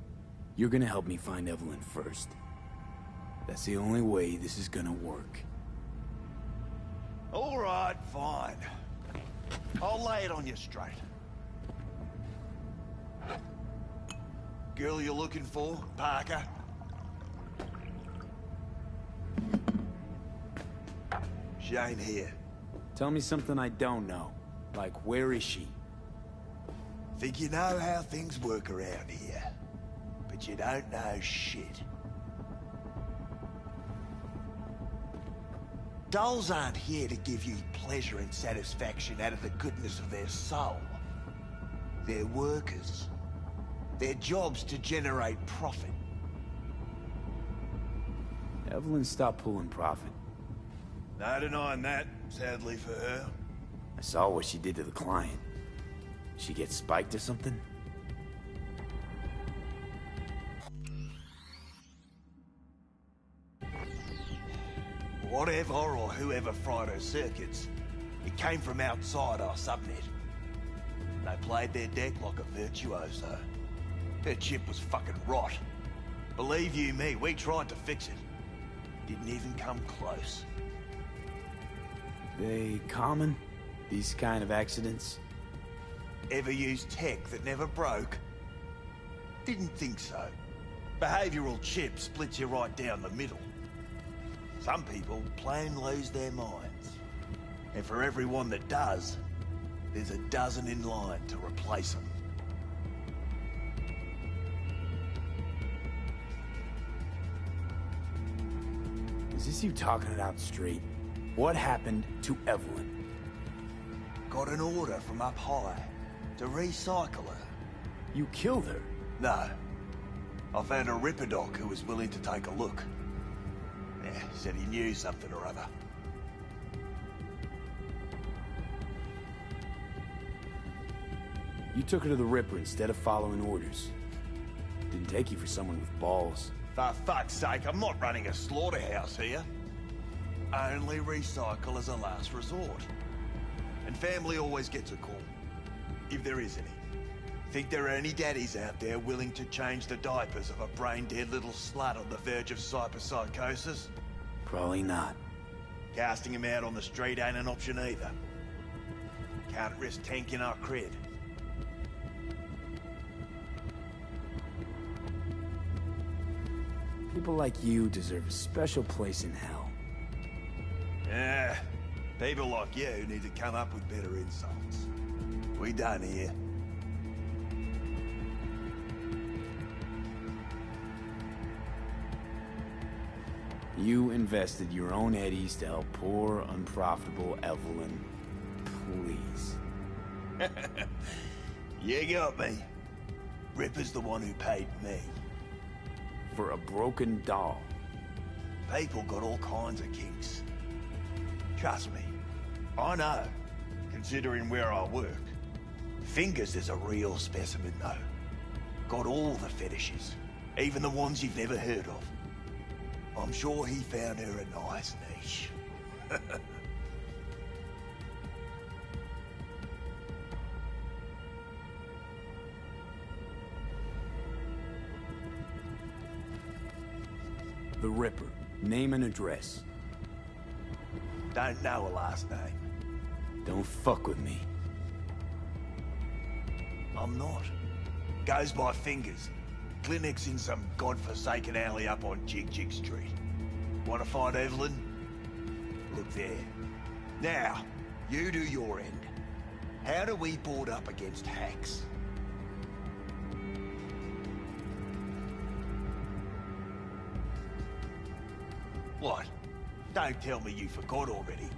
You're gonna help me find Evelyn first. That's the only way this is gonna work. All right, fine. I'll lay it on you straight. Girl you're looking for, Parker? She ain't here. Tell me something I don't know. Like, where is she? Think you know how things work around here. But you don't know shit. Dolls aren't here to give you pleasure and satisfaction out of the goodness of their soul. They're workers. Their job's to generate profit. Evelyn stopped pulling profit. No denying that, sadly for her. I saw what she did to the client. She get spiked or something? Whatever or whoever fried her circuits, it came from outside our subnet. They played their deck like a virtuoso. Her chip was fucking rot. Believe you me, we tried to fix it. Didn't even come close. They common? These kind of accidents? Ever used tech that never broke? Didn't think so. Behavioral chip splits you right down the middle. Some people plain lose their minds. And for everyone that does, there's a dozen in line to replace them. Is this you talking it out straight? What happened to Evelyn? Got an order from up high to recycle her. You killed her? No. I found a Ripper doc who was willing to take a look. Yeah, said he knew something or other. You took her to the Ripper instead of following orders. Didn't take you for someone with balls. For fuck's sake, I'm not running a slaughterhouse here. Only recycle as a last resort. And family always gets a call. If there is any. Think there are any daddies out there willing to change the diapers of a brain-dead little slut on the verge of cyberpsychosis? Probably not. Casting him out on the street ain't an option either. Can't risk tanking our cred. People like you deserve a special place in hell. Yeah, people like you need to come up with better insults. We done here. You invested your own eddies to help poor, unprofitable Evelyn. Please. You got me. Ripper's the one who paid me. For a broken doll. People got all kinds of kinks. Trust me, I know, considering where I work. Fingers is a real specimen, though. Got all the fetishes, even the ones you've never heard of. I'm sure he found her a nice niche. The Ripper. Name and address. Don't know a last name. Don't fuck with me. I'm not. Goes by Fingers. Clinic's in some godforsaken alley up on Jig Street. Want to find Evelyn? Look there. Now, you do your end. How do we board up against hacks? What? Don't don't tell me you forgot already.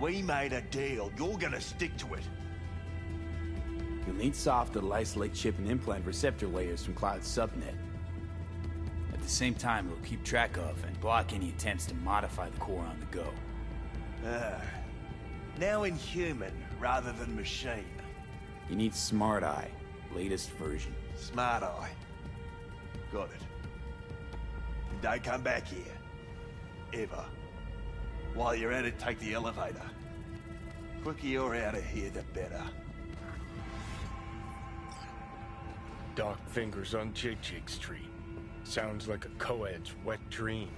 We made a deal. You're gonna stick to it. You'll need software to isolate chip and implant receptor layers from Cloud's subnet. At the same time, it'll keep track of and block any attempts to modify the core on the go. Now in human rather than machine. You need Smart Eye, latest version. Smart Eye. Got it. And don't come back here. Ever. While you're at it, take the elevator. Quicker you're out of here, the better. Dark fingers on Jig Jig Street. Sounds like a co-ed's wet dream.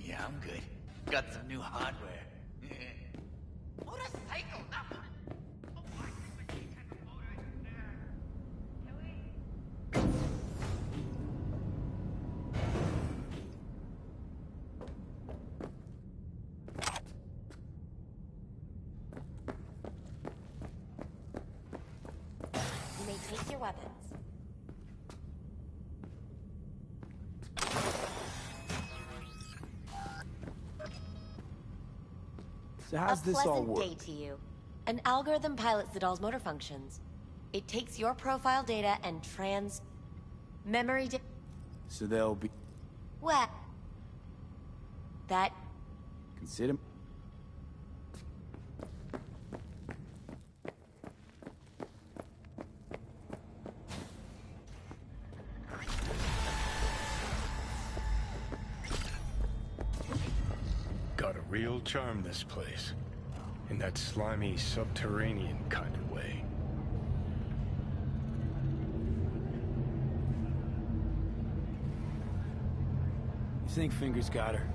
Yeah, I'm good. Got some new hardware. You may take your weapons. So how's this all work? A pleasant day to you. An algorithm pilots the doll's motor functions. It takes your profile data and memory So they'll be... What? That... Consider... Got a real charm, this place. In that slimy, subterranean kind of way. You think Fingers got her?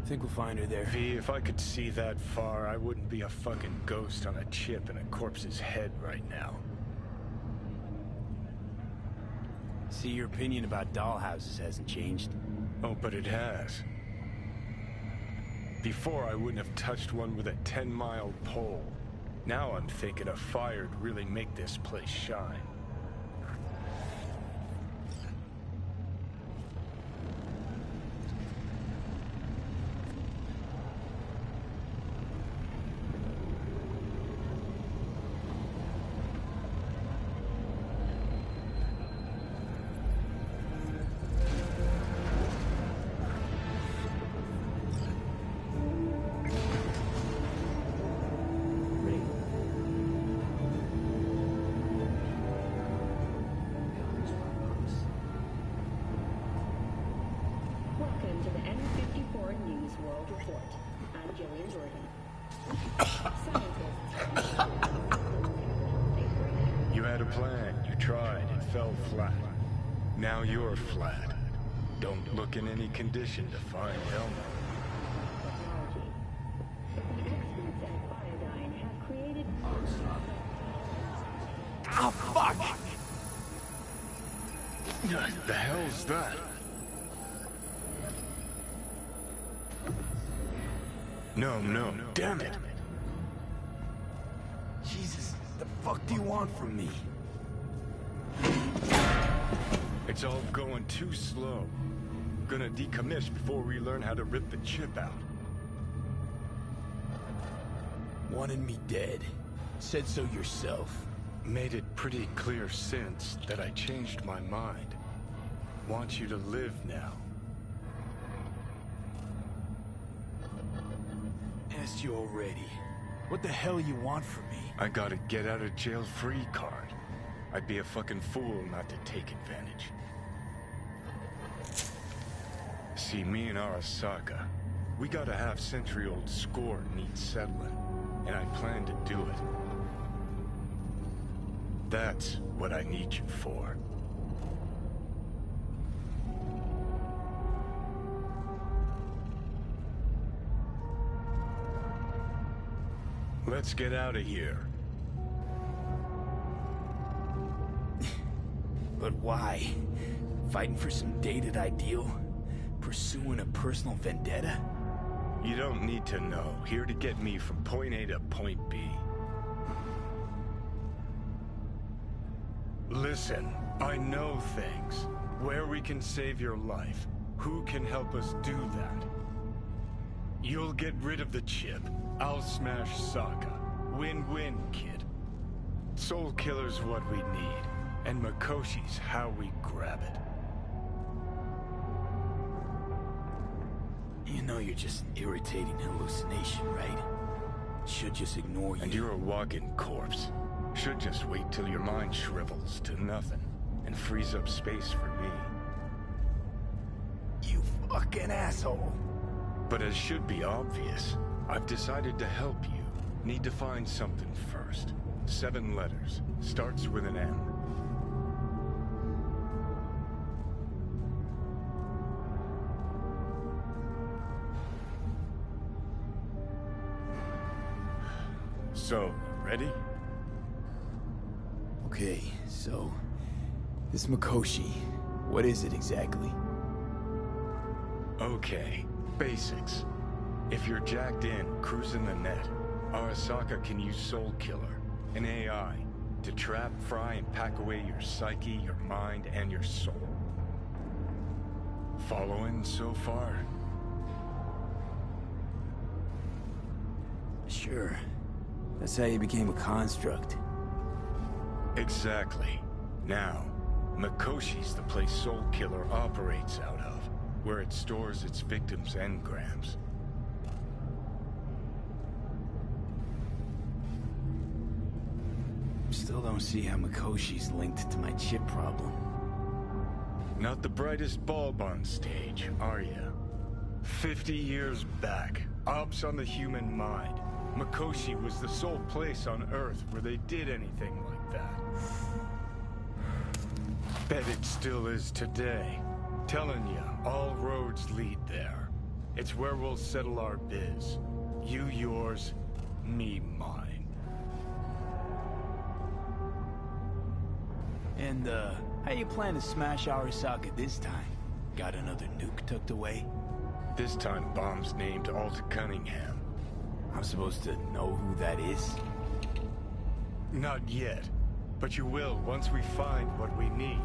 Think we'll find her there? V, if I could see that far, I wouldn't be a fucking ghost on a chip in a corpse's head right now. See, your opinion about dollhouses hasn't changed. Oh, but it has. Before, I wouldn't have touched one with a 10-mile pole. Now I'm thinking a fire'd really make this place shine. Welcome to the N54 News World Report. I'm Jillian Jordan. You had a plan, you tried, it fell flat. Now you're flat. Don't look in any condition to find Elmer. Oh, fuck! The hell's that? No, damn it! Jesus, the fuck do you want from me? It's all going too slow. Gonna decommiss before we learn how to rip the chip out. Wanted me dead. Said so yourself. Made it pretty clear since that I changed my mind. Want you to live now. Asked you already. What the hell you want from me? I got a get out of jail free card. I'd be a fucking fool not to take advantage. See, me and Arasaka, we got a half-century-old score needs settling, and I plan to do it. That's what I need you for. Let's get out of here. But why? Fighting for some dated ideal? Pursuing a personal vendetta? You don't need to know. Here to get me from point A to point B. Listen, I know things. Where we can save your life. Who can help us do that? You'll get rid of the chip. I'll smash Sokka. Win-win, kid. Soul Killer's what we need. And Mikoshi's how we grab it. You know you're just an irritating hallucination, right? Should just ignore you. And you're a walking corpse. Should just wait till your mind shrivels to nothing and frees up space for me. You fucking asshole. But as should be obvious, I've decided to help you. Need to find something first. 7 letters. Starts with an M. So, ready? Okay, so... this Mikoshi, what is it exactly? Okay, basics. If you're jacked in, cruising the net, Arasaka can use Soul Killer, an AI, to trap, fry, and pack away your psyche, your mind, and your soul. Following so far? Sure. That's how you became a construct. Exactly. Now, Mikoshi's the place Soul Killer operates out of, where it stores its victims' engrams. Still don't see how Mikoshi's linked to my chip problem. Not the brightest bulb on stage, are you? 50 years back, ops on the human mind. Mikoshi was the sole place on Earth where they did anything like that. Bet it still is today. Telling you, all roads lead there. It's where we'll settle our biz. You yours, me mine. And, how you plan to smash Arasaka this time? Got another nuke tucked away? This time bomb's named Alta Cunningham. I'm supposed to know who that is? Not yet, but you will once we find what we need.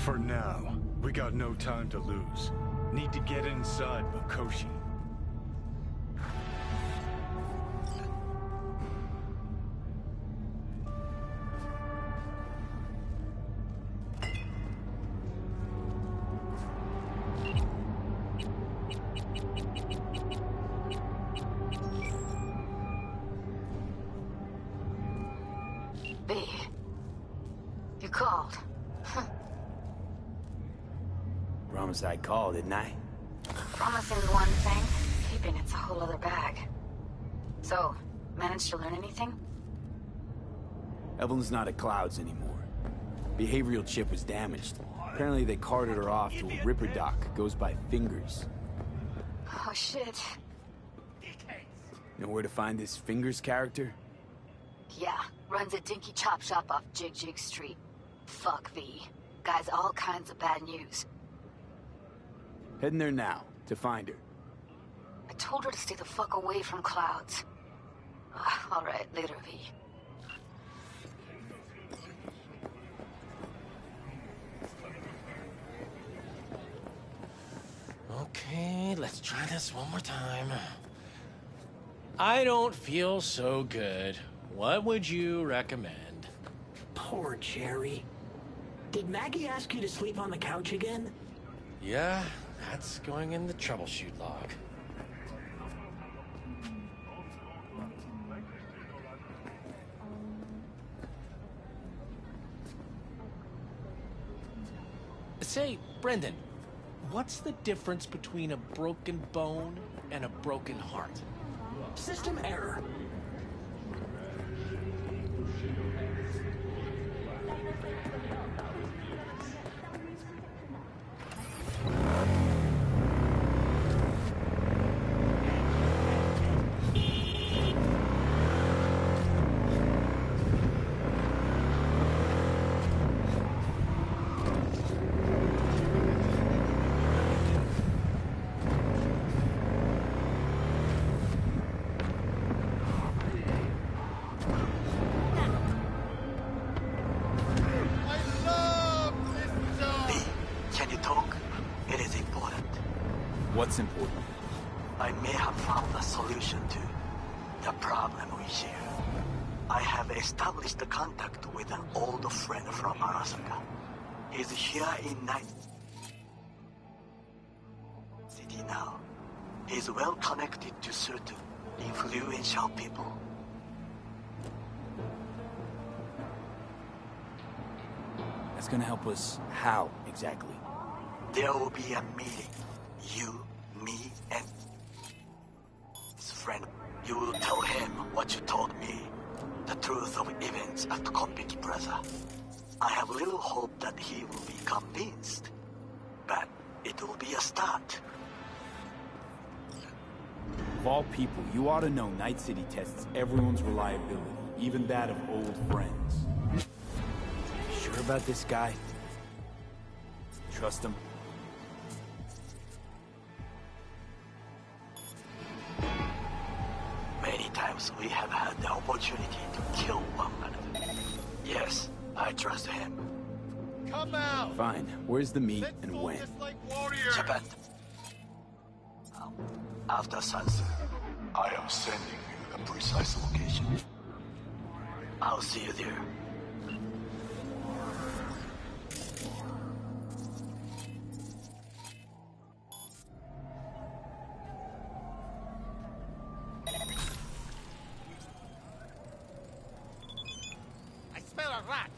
For now, we got no time to lose. Need to get inside Mikoshi. You called. Promised I'd call, didn't I? Promising's one thing, keeping it's a whole other bag. So, managed to learn anything? Evelyn's not at Clouds anymore. Behavioral chip was damaged. Apparently they carted her off to a Ripper dock. Goes by Fingers. Oh shit. Know where to find this Fingers character? Yeah, runs a dinky chop shop off Jig Jig Street. Fuck V. Guy's all kinds of bad news. Heading there now, to find her. I told her to stay the fuck away from Clouds. Alright, later, V. Okay, let's try this one more time. I don't feel so good. What would you recommend? Poor Jerry. Did Maggie ask you to sleep on the couch again? Yeah, that's going in the troubleshoot log. Say, Brendan, what's the difference between a broken bone and a broken heart? System error. What's important? I may have found a solution to the problem we share. I have established a contact with an old friend from Arasaka. He's here in Night City now. He's well connected to certain influential people. That's gonna help us how, exactly? There will be a meeting. You, me, and his friend. You will tell him what you told me. The truth of events at Konpeki Plaza. I have little hope that he will be convinced. But it will be a start. Of all people, you ought to know Night City tests everyone's reliability, even that of old friends. Sure about this guy? Trust him? Many times we have had the opportunity to kill one another. Yes, I trust him. Come out! Fine. Where's the meet and when? Like warriors. Japan. After sunset, I am sending you the precise location. I'll see you there. I smell a rat.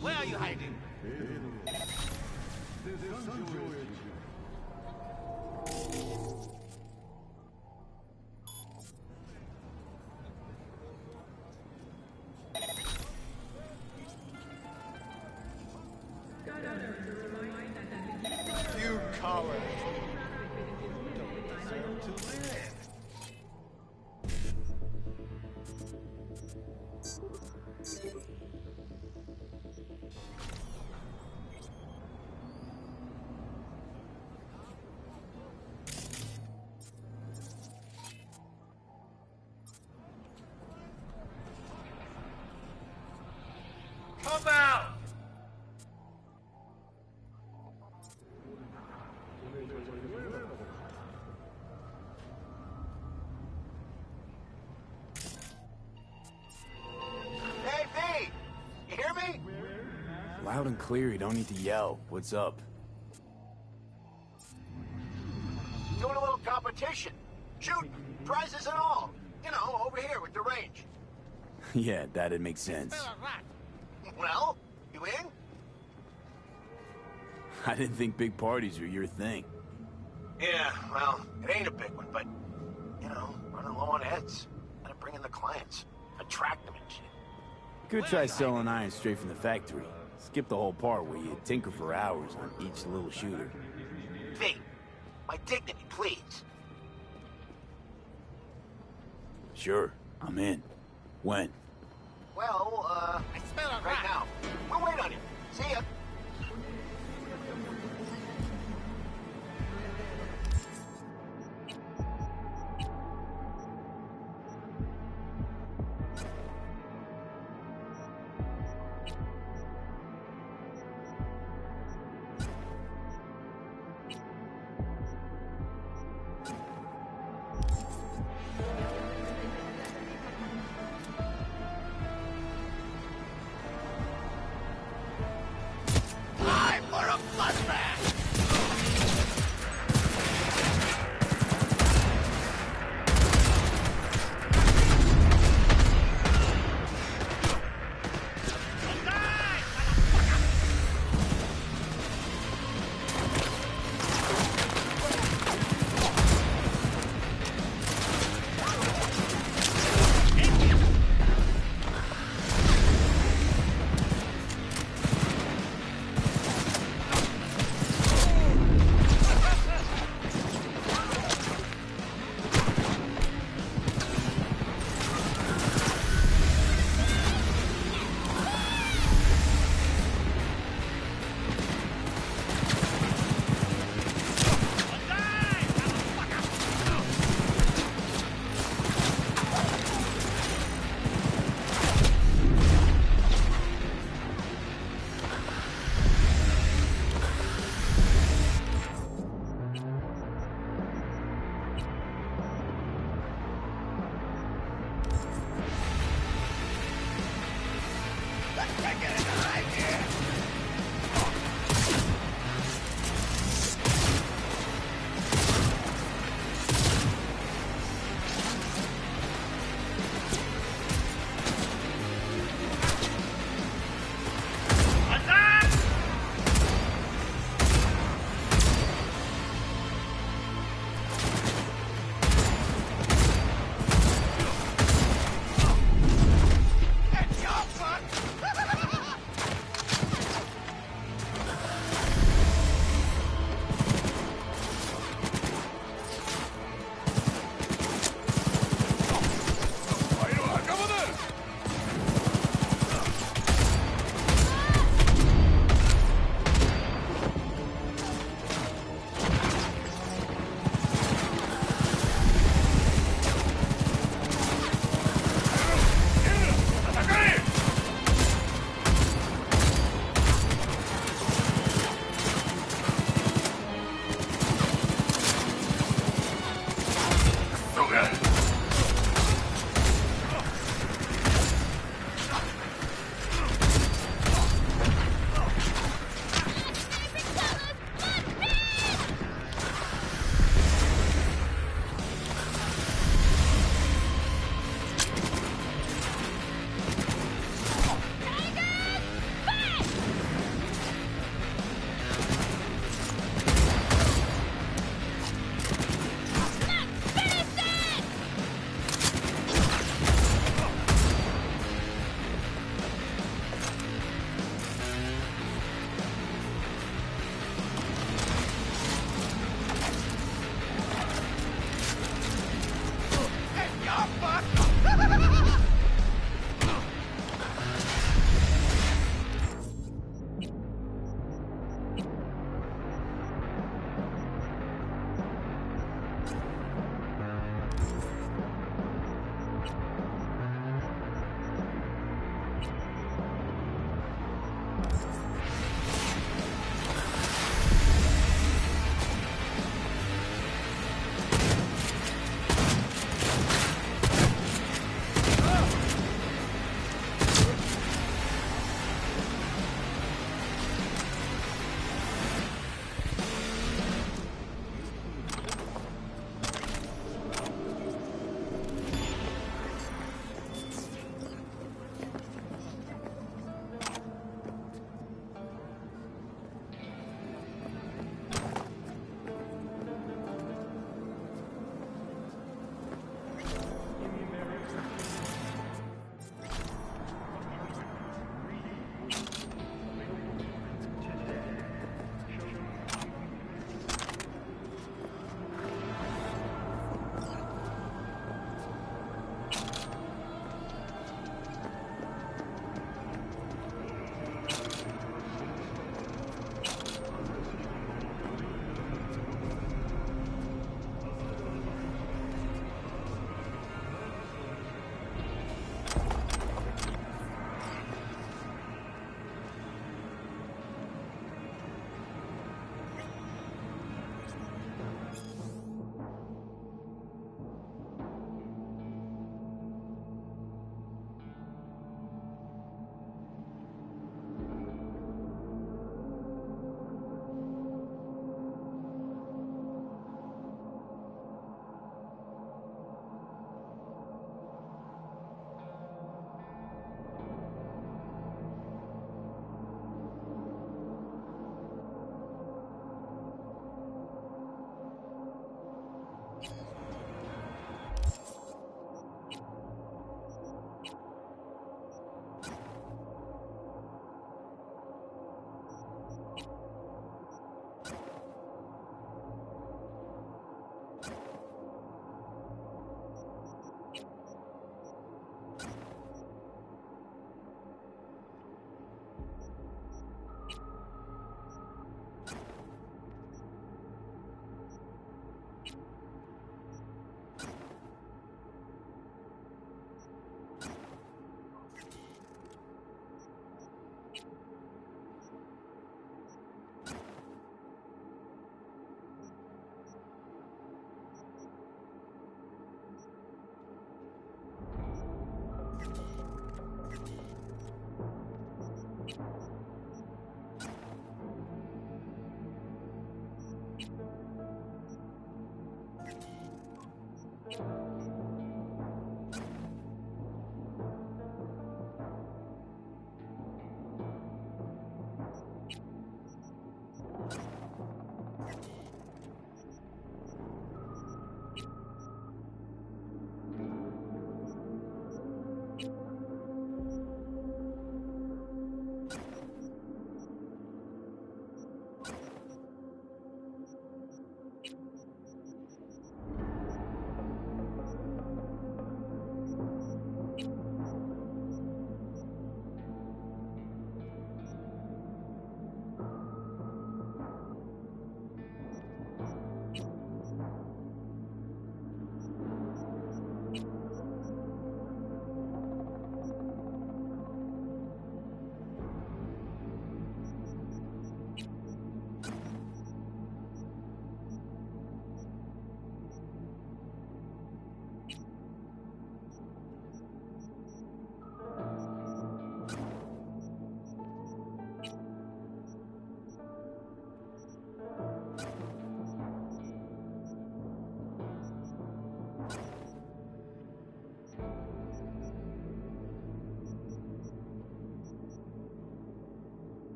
Where are you hiding? You coward! Don't deserve to win. Come out! Hey, V! You hear me? Loud and clear, you don't need to yell. What's up? Doing a little competition. Shooting, prizes and all. You know, over here with the range. Yeah, that'd make sense. Well, you in? I didn't think big parties were your thing. Yeah, well, it ain't a big one, but, you know, running low on heads. Gotta bring in the clients. Attract them and shit. Could try selling iron straight from the factory. Skip the whole part where you tinker for hours on each little shooter. V, my dignity, please. Sure, I'm in. When? Well, I smell it right now. We'll wait on you. See ya.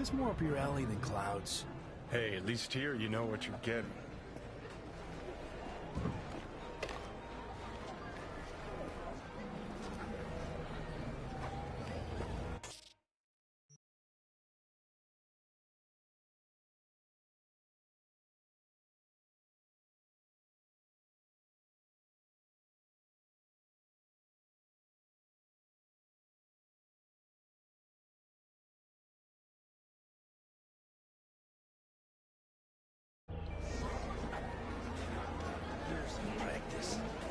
this more up your alley than Cloud's? Hey, at least here you know what you're getting.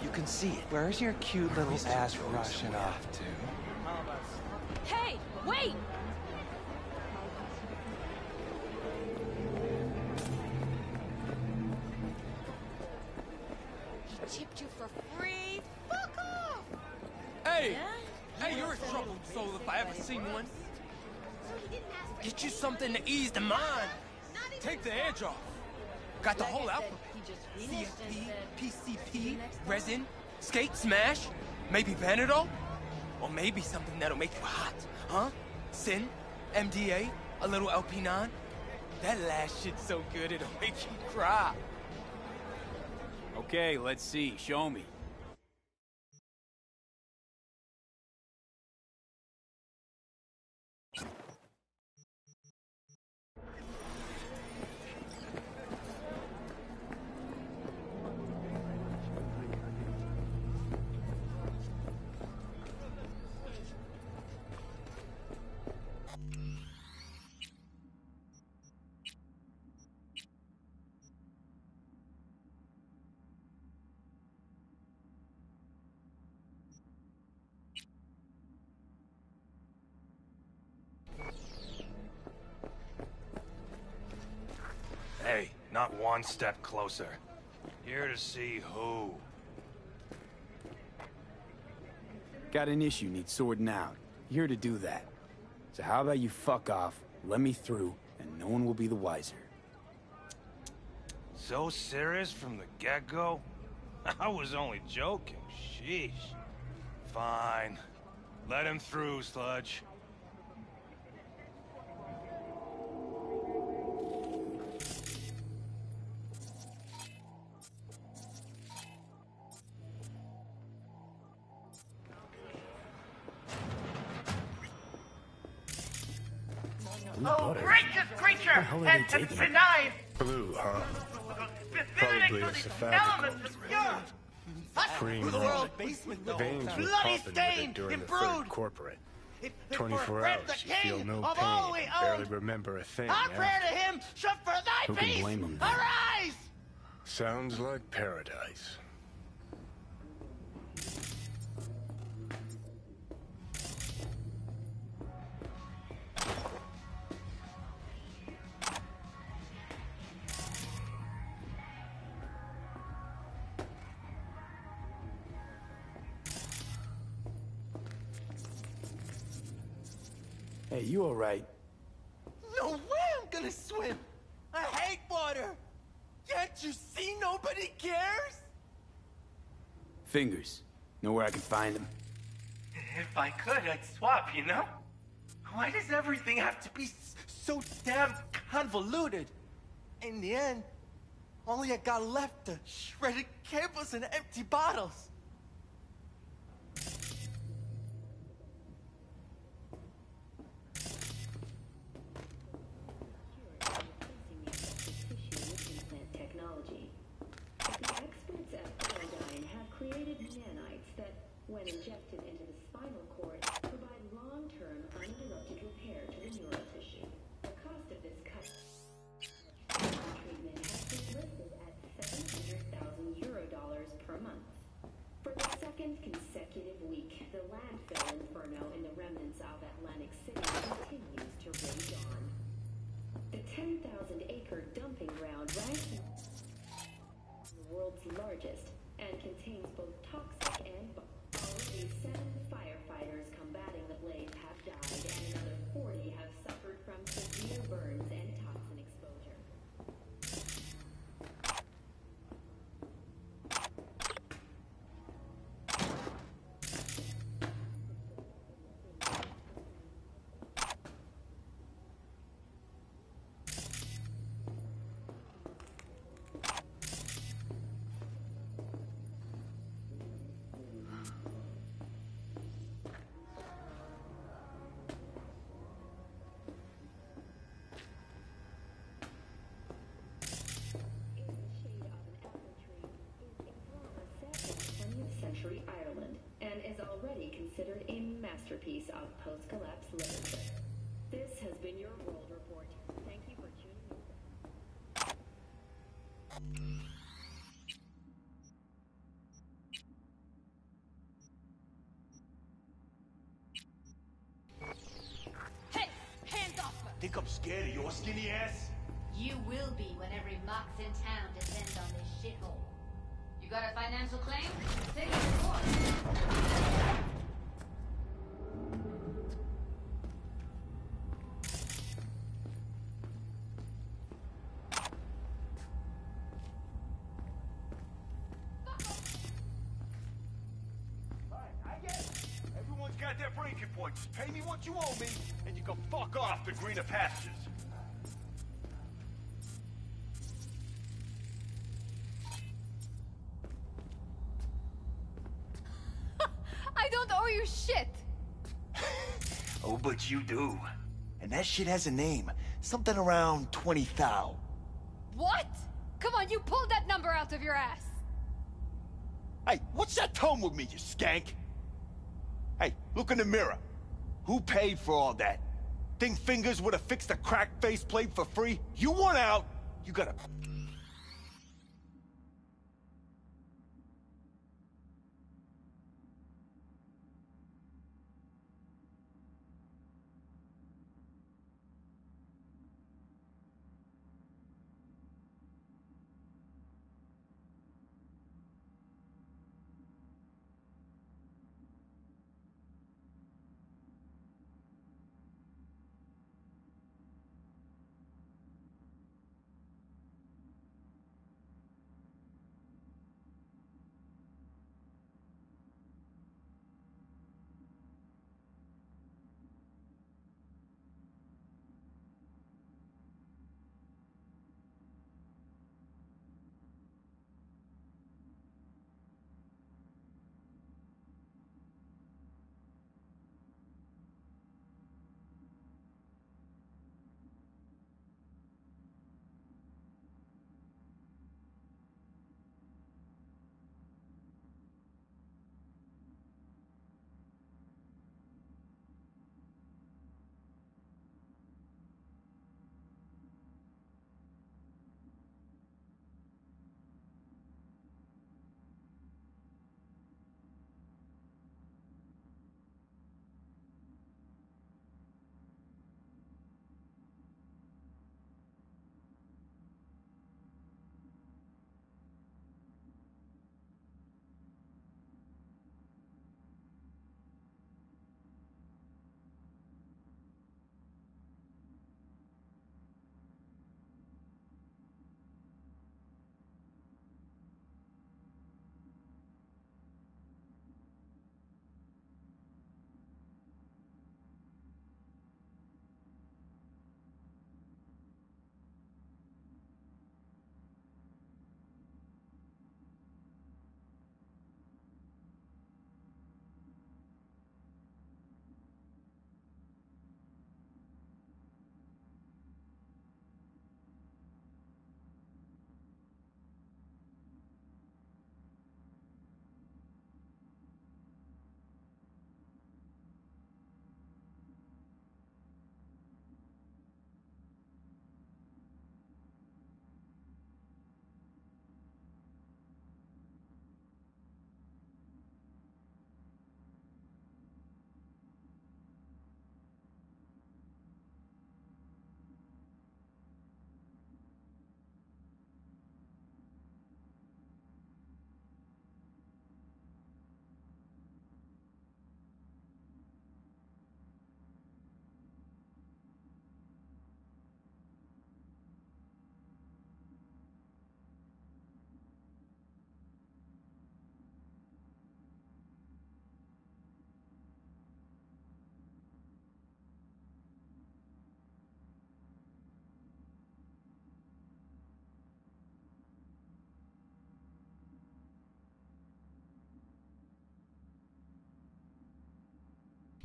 You can see it. Where's your cute little ass rushing off to? Hey, wait! She chipped you for free? Fuck Hey, you're a troubled soul if I ever seen one. Get you something to ease the mind. Take the edge off. Got the whole alphabet. CFP, PCP, resin, skate, smash, maybe Vanadol? Or maybe something that'll make you hot, huh? Sin, MDA, a little LP9. That last shit's so good it'll make you cry. Okay, let's see. Show me. Hey, not one step closer. Here to see who? Got an issue needs sorting out. Here to do that. So how about you fuck off, let me through, and no one will be the wiser. So serious from the get-go? I was only joking, sheesh. Fine. Let him through, Sludge. Oh, gracious creature has been denied! Blue, huh? Probably a cephalic. Cream raw. Veins were Bloody popping with it stained, during the imbrued. third corporate. If 24 Fred hours, the you feel king no of all pain, we barely own, remember a thing. our prayer after. to him should for thy Who can peace blame him then? arise! Sounds like paradise. Hey, you alright? No way I'm gonna swim! I hate water! Can't you see nobody cares? Fingers. Know where I can find them? If I could, I'd swap, you know? Why does everything have to be so damn convoluted? In the end, all I got left are shredded cables and empty bottles. Technology. The experts at Paradigm have created nanites that, when injected into the spinal cord, provide long-term uninterrupted repair to the neural tissue. The cost of this treatment has been listed at $700,000 per month. For the second consecutive week, the landfill inferno in the remnants of Atlantic City continues to rage on. The 10,000-acre dumping ground ranks the world's largest and contains both toxic and already 7 firefighters combating the blaze have died and another 40 have suffered from severe burns and toxin exposure. Century Ireland, and is already considered a masterpiece of post-collapse literature. This has been your World Report. Thank you for tuning in. Hey! Hands off her! Think I'm scared of your skinny ass? You will be when every mox in town descends on this shithole. You got a financial claim? Take it to court. got that breaking point. Just pay me what you owe me, and you can fuck off to greener pastures. I don't owe you shit! Oh, but you do. And that shit has a name. Something around 20 thou. What? Come on, you pulled that number out of your ass! Hey, what's that tone with me, you skank? Hey, look in the mirror. Who paid for all that? Think Fingers would have fixed a cracked faceplate for free? You want out, you gotta...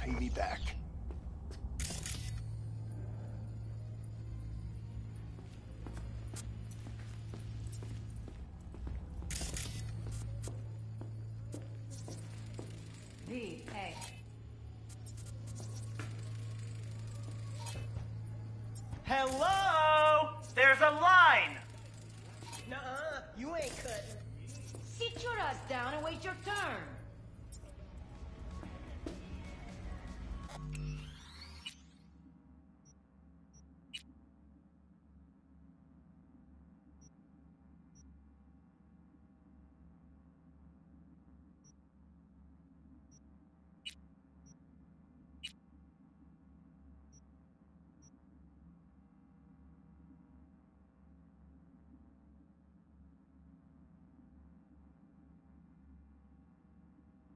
Pay me back. V, hey. Hello? There's a line! Nuh-uh, you ain't cutting. Sit your ass down and wait your turn.